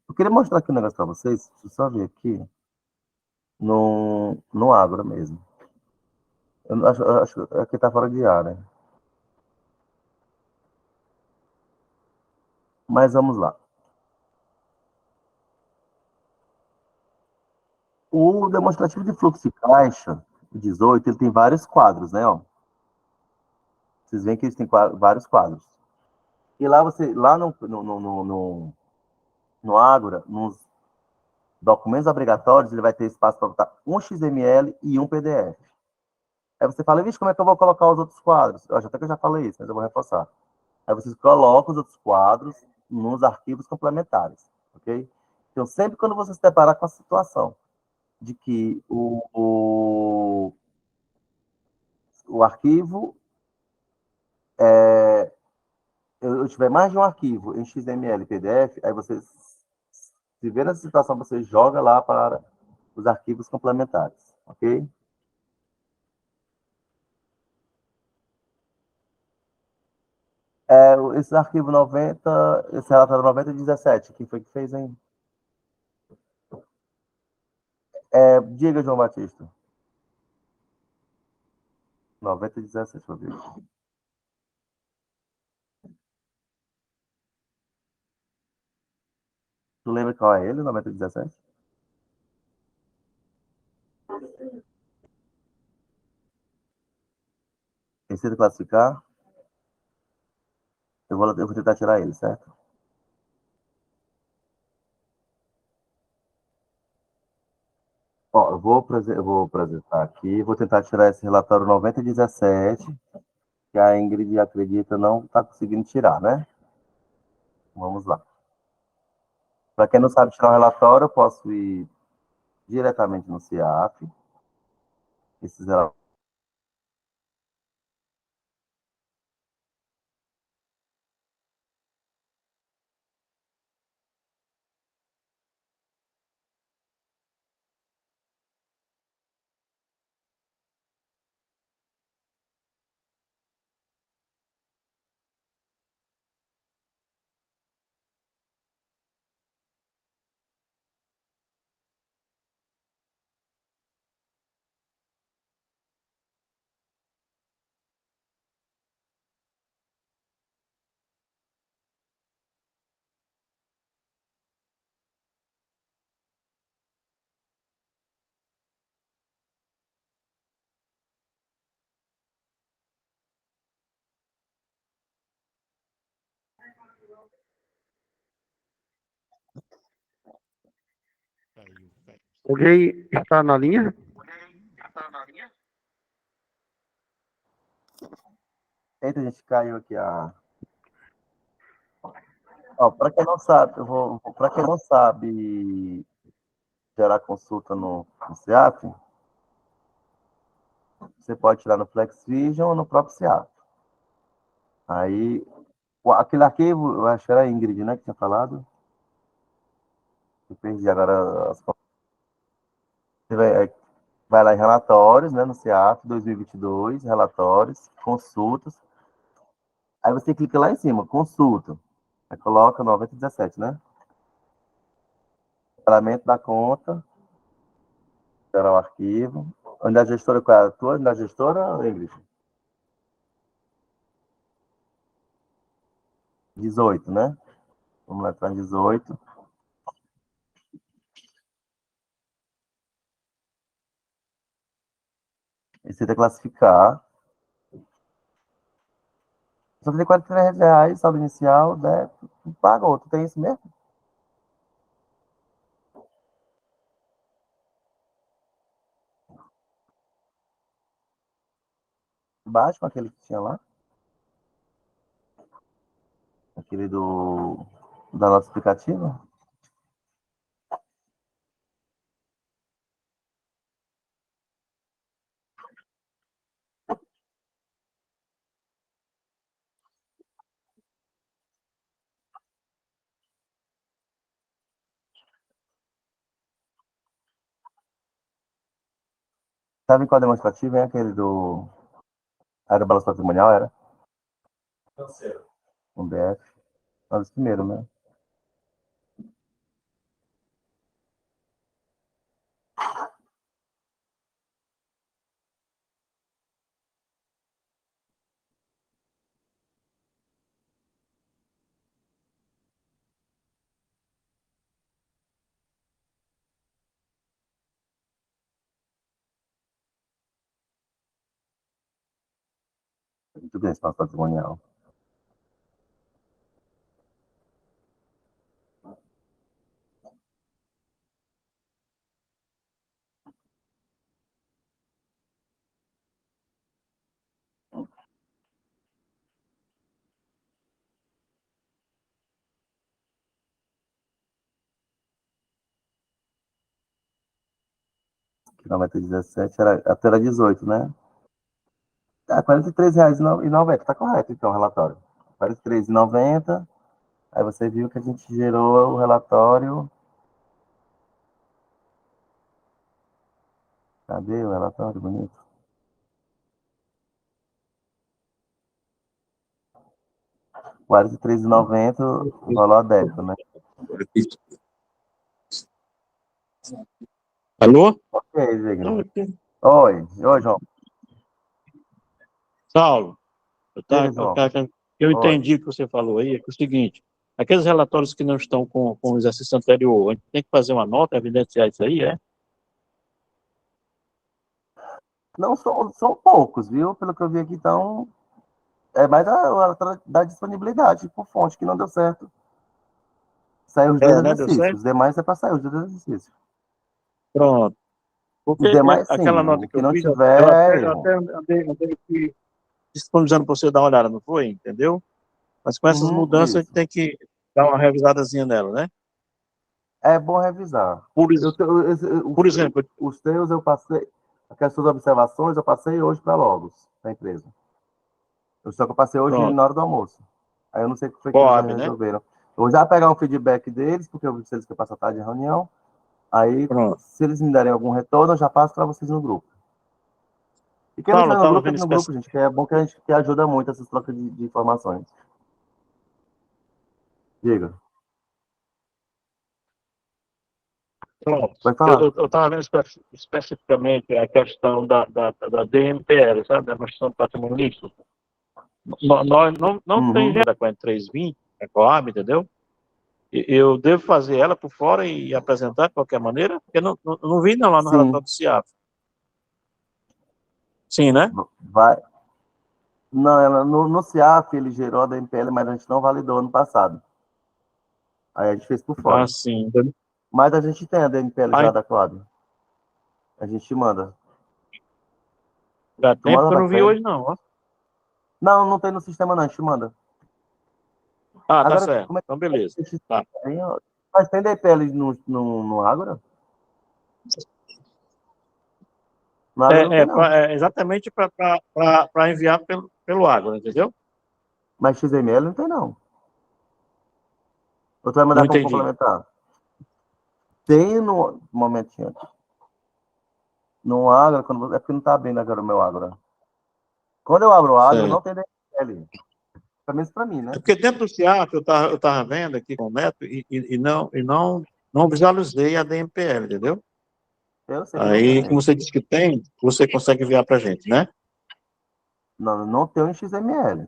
Eu queria mostrar aqui um negócio para vocês, deixa eu só ver aqui, no Ágora mesmo. Eu acho que está fora de área. Mas vamos lá. O demonstrativo de fluxo de caixa, 18, ele tem vários quadros, né? Ó. Vocês veem que eles têm vários quadros. E lá no Ágora, nos documentos obrigatórios, ele vai ter espaço para botar um XML e um PDF. Aí você fala, vixe, como é que eu vou colocar os outros quadros? Até que eu já falei isso, mas eu vou reforçar. Aí vocês colocam os outros quadros nos arquivos complementares, ok? Então, sempre quando você se deparar com a situação de que o arquivo, eu tiver mais de um arquivo em XML e PDF, aí você, se vê nessa situação, você joga lá para os arquivos complementares, ok? Esse arquivo 90, esse relatório 9017, quem foi que fez, hein? Diga, João Batista. 9017, deixa eu ver. Tu lembra qual é ele, 9017? Receita classificar. Eu vou tentar tirar ele, certo? Ó, eu vou apresentar aqui, vou tentar tirar esse relatório 9017, que a Ingrid acredita não está conseguindo tirar, né? Vamos lá. Para quem não sabe tirar o relatório, eu posso ir diretamente no CIAF, ou ir diretamente no Sistema de Arquivos, que é a Ingrid acredita não está conseguindo tirar, né? Vamos lá. Para quem não sabe tirar o relatório, eu posso ir diretamente no CIAF, ou ir diretamente no Sistema de Arquivos, que é a Ingrid acredita não está conseguindo tirar, né? Vamos lá. esses relatórios. Alguém está na linha? Eita, a gente caiu aqui Ó, para quem não sabe, para quem não sabe gerar consulta no SEAP, você pode tirar no FlexVision ou no próprio SEAP. Aí, aquele arquivo, eu acho que era a Ingrid, né, que tinha falado. Eu perdi agora as. Você vai lá em relatórios, né, no SEAP 2022, relatórios, consultas. Aí você clica lá em cima, consulta. Aí coloca 9017, né? Pagamento da conta, gerar o arquivo. Unidade gestora, qual é a tua unidade gestora, Ingrid? 18, né? Vamos lá para 18. E você tem que classificar. Só tem R$ 43, saldo inicial, né? Paga outro, tem isso mesmo? Baixo com aquele que tinha lá. Aquele da nossa aplicativa. Sabe qual demonstrativo é aquele do. Era do balanço patrimonial, era? Um BF. Era o primeiro, né? Muito bem, espaço patrimonial. Quilômetro 17, até era 18, né? Ah, R$ 43,90, tá correto, então, o relatório. R$ 43,90. Aí você viu que a gente gerou o relatório. Cadê o relatório bonito? R$ 43,90, o valor débito, né? Alô? Ok, Zigno. Oi, João. Saulo, João. eu entendi o que você falou aí, é que é o seguinte, aqueles relatórios que não estão com o exercício anterior, a gente tem que fazer uma nota, evidenciar isso aí, é? Não, são poucos, viu? Pelo que eu vi aqui, então, é mais da disponibilidade por fonte, que não deu certo. Saiu os dois Né, deu exercícios, certo? os demais é para sair os dois exercícios. Pronto. Os Porque demais, aquela sim, nota o que que eu não fiz, tiver é eu erro. até andei aqui disponibilizando para você dar uma olhada, não foi? Entendeu? Mas com essas mudanças a gente Isso. tem que dar uma revisadazinha nela, né? É bom revisar. Por exemplo, Os teus eu passei. Aquelas suas observações eu passei hoje para Logos, da empresa. Só que eu passei hoje Pronto. na hora do almoço. Aí eu não sei o que foi que eles Coab, né? resolveram. Eu vou já pegar um feedback deles, porque eu vi se eles querem passar a tarde em reunião. Aí, Pronto. se eles me derem algum retorno, eu já passo para vocês no grupo. E quem não Paulo, está eu no tava grupo, vendo entra no esse grupo, gente, que é bom que a gente que ajuda muito essas trocas de informações. Diga. Pronto. Pode falar. Eu estava vendo especificamente a questão da DMPL, sabe? Da Demonstração de Patrimônio Líquido. Nós não tem jeito da 4320, a Coab, entendeu? Eu devo fazer ela por fora e apresentar de qualquer maneira? Porque não vi não lá no Sim. relatório do CIAF. Sim, né? Vai. Não, no CIAF ele gerou a DMPL, mas a gente não validou ano passado. Aí a gente fez por fora. Ah, sim. Entendeu? Mas a gente tem a DMPL já Aí, da Coab. A gente manda. dá Tu tempo manda, que eu não vi Rafael? hoje, não. Ó. Não tem no sistema não, a gente manda. Ah, tá Agora, certo. como é que Então, beleza. a gente Tá. tem? Mas tem DMPL no Ágora? No Ágora não tem, não. Exatamente para enviar pelo Ágora, entendeu? Mas XML não tem, não. Ou tu vai Não mandar como entendi. complementar? Tem no... Um momentinho. No Ágora, é porque não tá abrindo agora o meu Ágora. Quando eu abro o Ágora, não Certo. tem DMPL. Pelo menos pra mim, né? É porque dentro do CIAF eu tava vendo aqui com o Neto e não visualizei a DMPL, entendeu? Eu sei que não Aí, tem. como você disse que tem, você consegue enviar para a gente, né? Não tem um XML.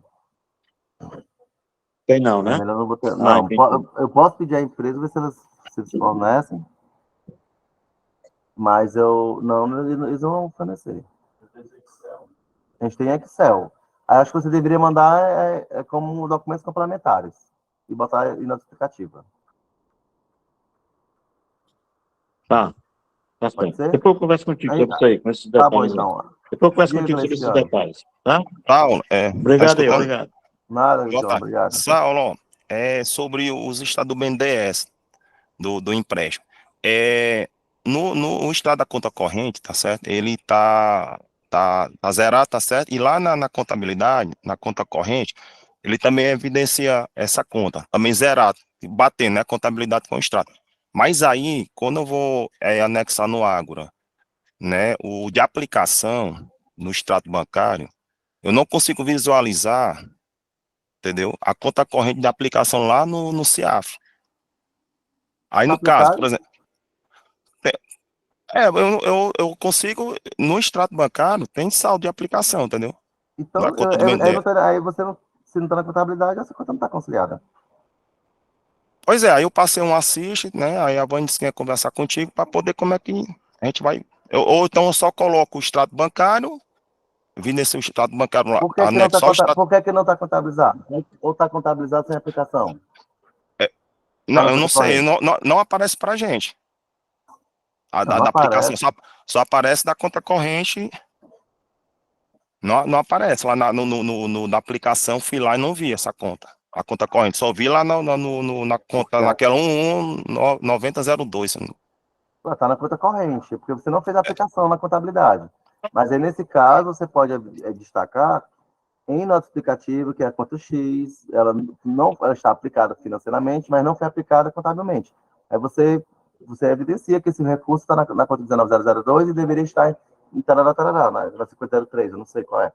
Tem não, É né? melhor não botar. Ah, Não, entendi. eu posso pedir à empresa ver se eles fornecem, mas eu não, eles não vão fornecer. A gente tem Excel. Aí acho que você deveria mandar como documentos complementares e botar em notificativa. Tá Pode certo. ser? Depois eu converso contigo Aí, sobre isso aí, com esses tá bom, detalhes aí. então. Depois eu converso Diga, contigo sobre esses Cleiciano. detalhes, tá? Saulo, tá Obrigado aí, escutando? obrigado. Nada, Boa João, tarde. obrigado. Saulo, é sobre os estados do BNDES, do empréstimo. No estado da conta corrente, tá certo? Ele tá zerado, tá certo? E lá na contabilidade, na conta corrente, ele também evidencia essa conta, também zerado, batendo, né? Contabilidade com o extrato. Mas aí, quando eu vou anexar no Ágora, né? O de aplicação no extrato bancário, eu não consigo visualizar, entendeu? A conta corrente da aplicação lá no CIAF. Aí, Tá no caso, aplicado? por exemplo, eu consigo, no extrato bancário, tem saldo de aplicação, entendeu? Na Então, conta do aí, BNDES. aí você não, se não tá na contabilidade, essa conta não tá conciliada. Pois é, aí eu passei um assist, né? Aí a Vânia disse que ia conversar contigo para poder como é que a gente vai. Ou então eu só coloco o extrato bancário, vi nesse extrato bancário lá, anexo ao extrato. Por que que não tá contabilizado? Ou tá contabilizado sem aplicação? Tá Não, na eu conta não sei, corrente? não aparece pra gente. A Não, não da aplicação aparece. só aparece da conta corrente. Não aparece lá na aplicação, fui lá e não vi essa conta. A conta corrente, só vi lá na conta, Porque naquela 119002. tá na conta corrente, porque você não fez a aplicação na contabilidade. Mas aí, nesse caso, você pode destacar em nota explicativa que a conta X, ela está aplicada financeiramente, mas não foi aplicada contabilmente. Aí você evidencia que esse recurso está na conta 19002 e deveria estar em tarará, tarará, na 5003, eu não sei qual é.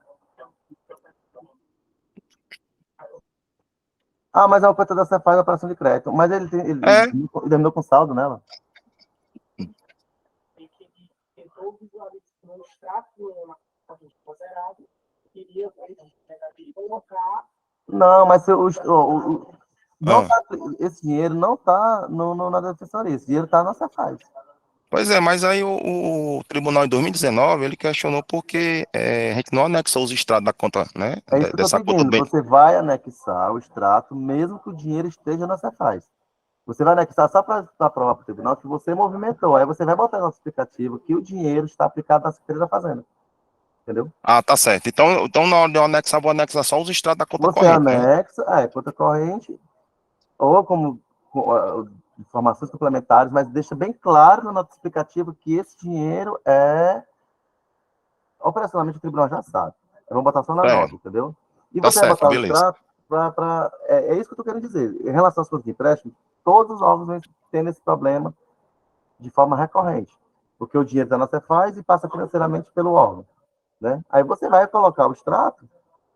Ah, mas é uma conta da Cefaz, operação de crédito. Mas ele É, terminou com saldo nela. Não, mas não ah. tá, esse dinheiro não está na defensoria, esse dinheiro está na Cefaz. Pois é, mas aí o tribunal em 2019, ele questionou porque a gente não anexou os extratos da conta, né? É isso que eu estou Dessa conta do pedindo. bem. Você vai anexar o extrato, mesmo que o dinheiro esteja na Cefaz. Você vai anexar só para provar para o tribunal que você movimentou. Aí você vai botar no explicativo que o dinheiro está aplicado na Secretaria da Fazenda. Entendeu? Ah, tá certo. Então na hora de eu anexar, vou anexar só os extratos da conta Você corrente, né? anexa, conta corrente, ou informações complementares, mas deixa bem claro na nota explicativa que esse dinheiro é operacionalmente o tribunal já sabe. Vamos botar só na É, nota, entendeu? E tá você vai certo, botar o beleza. extrato é isso que eu estou querendo dizer. Em relação às contas de empréstimo, todos os órgãos vêm tendo esse problema de forma recorrente, porque o dinheiro da nossa faz e passa financeiramente pelo órgão, né? Aí você vai colocar o extrato,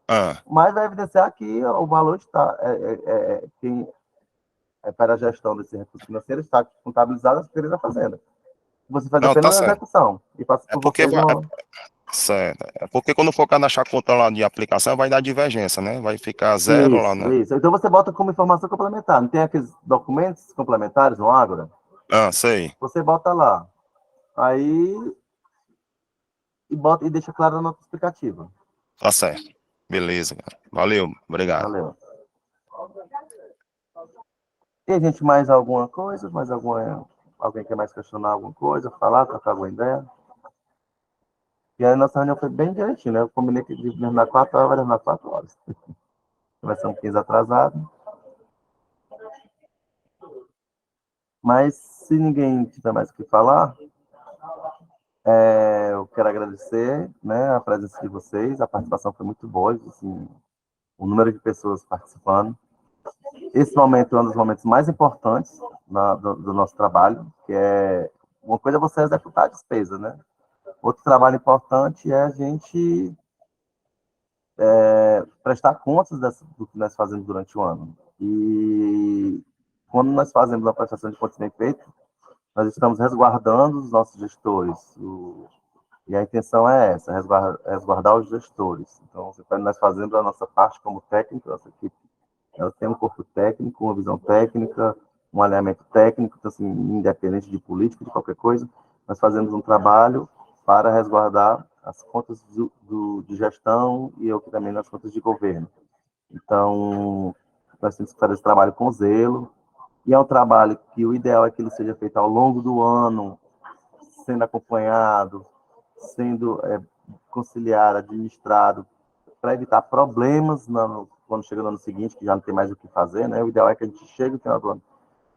Ah, mas vai evidenciar que o valor está, quem para a gestão desse recurso financeiro está contabilizado a Secretaria da Fazenda. Você faz não, tá apenas a certo. execução e passa É por porque, vocês no... certo. É porque quando for cadastrar a conta lá de aplicação, vai dar divergência, né? Vai ficar zero lá, Isso, né? isso. Então você bota como informação complementar. Não tem aqueles documentos complementares no Ágora? Ah, sei. Você bota lá. Aí bota e deixa claro na nota explicativa. Tá certo. Beleza, cara. Valeu, obrigado. Valeu. E, gente, mais alguma coisa? Mais alguma... Alguém quer mais questionar alguma coisa? Falar, trocar alguma ideia? E aí, nossa reunião foi bem direitinho, né? Eu combinei que de terminar 4 horas, vai terminar 4 horas. Começamos 15 atrasado. Mas, se ninguém tiver mais o que falar, eu quero agradecer, né, a presença de vocês. A participação foi muito boa, assim, o número de pessoas participando. Esse momento é um dos momentos mais importantes do nosso trabalho, que é uma coisa é você executar a despesa, né? Outro trabalho importante é a gente prestar contas do que nós fazemos durante o ano. E quando nós fazemos a prestação de contas bem feita, nós estamos resguardando os nossos gestores. E a intenção é essa, resguardar os gestores. Então, nós fazemos a nossa parte como técnico, nossa equipe, ela tem um corpo técnico, uma visão técnica, um alinhamento técnico, então, assim, independente de política, de qualquer coisa, nós fazemos um trabalho para resguardar as contas de gestão e eu também nas contas de governo. Então, nós temos que fazer esse trabalho com zelo, e é um trabalho que o ideal é que ele seja feito ao longo do ano, sendo acompanhado, sendo conciliado, administrado, para evitar problemas quando chega no ano seguinte, que já não tem mais o que fazer, né? O ideal é que a gente chegue no final do ano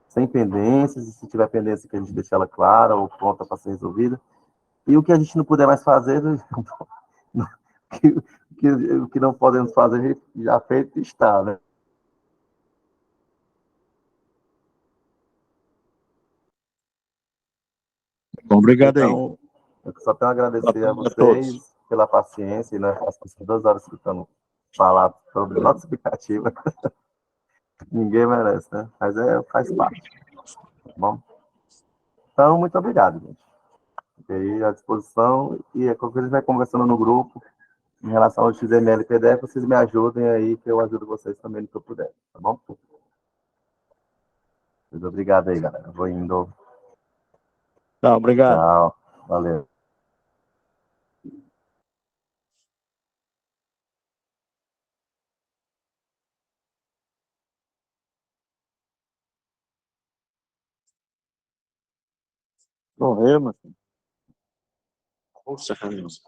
sem pendências, e se tiver pendência, que a gente deixe ela clara ou pronta para ser resolvida. E o que a gente não puder mais fazer, o que não podemos fazer, já feito está, né? Obrigado aí. Então, eu só tenho a agradecer a A todos. vocês pela paciência, e nós passamos 2 horas escutando falar sobre nota explicativa. Ninguém merece, né? Mas faz parte, tá bom? Então, muito obrigado, gente. Fiquei aí à disposição e qualquer coisa a gente vai conversando no grupo em relação ao XML e PDF, vocês me ajudem aí, que eu ajudo vocês também no que eu puder, tá bom? Muito obrigado aí, galera. Vou indo. Tá, obrigado. Tchau. Valeu. Morreu, meu filho. Poxa, Carlinhos.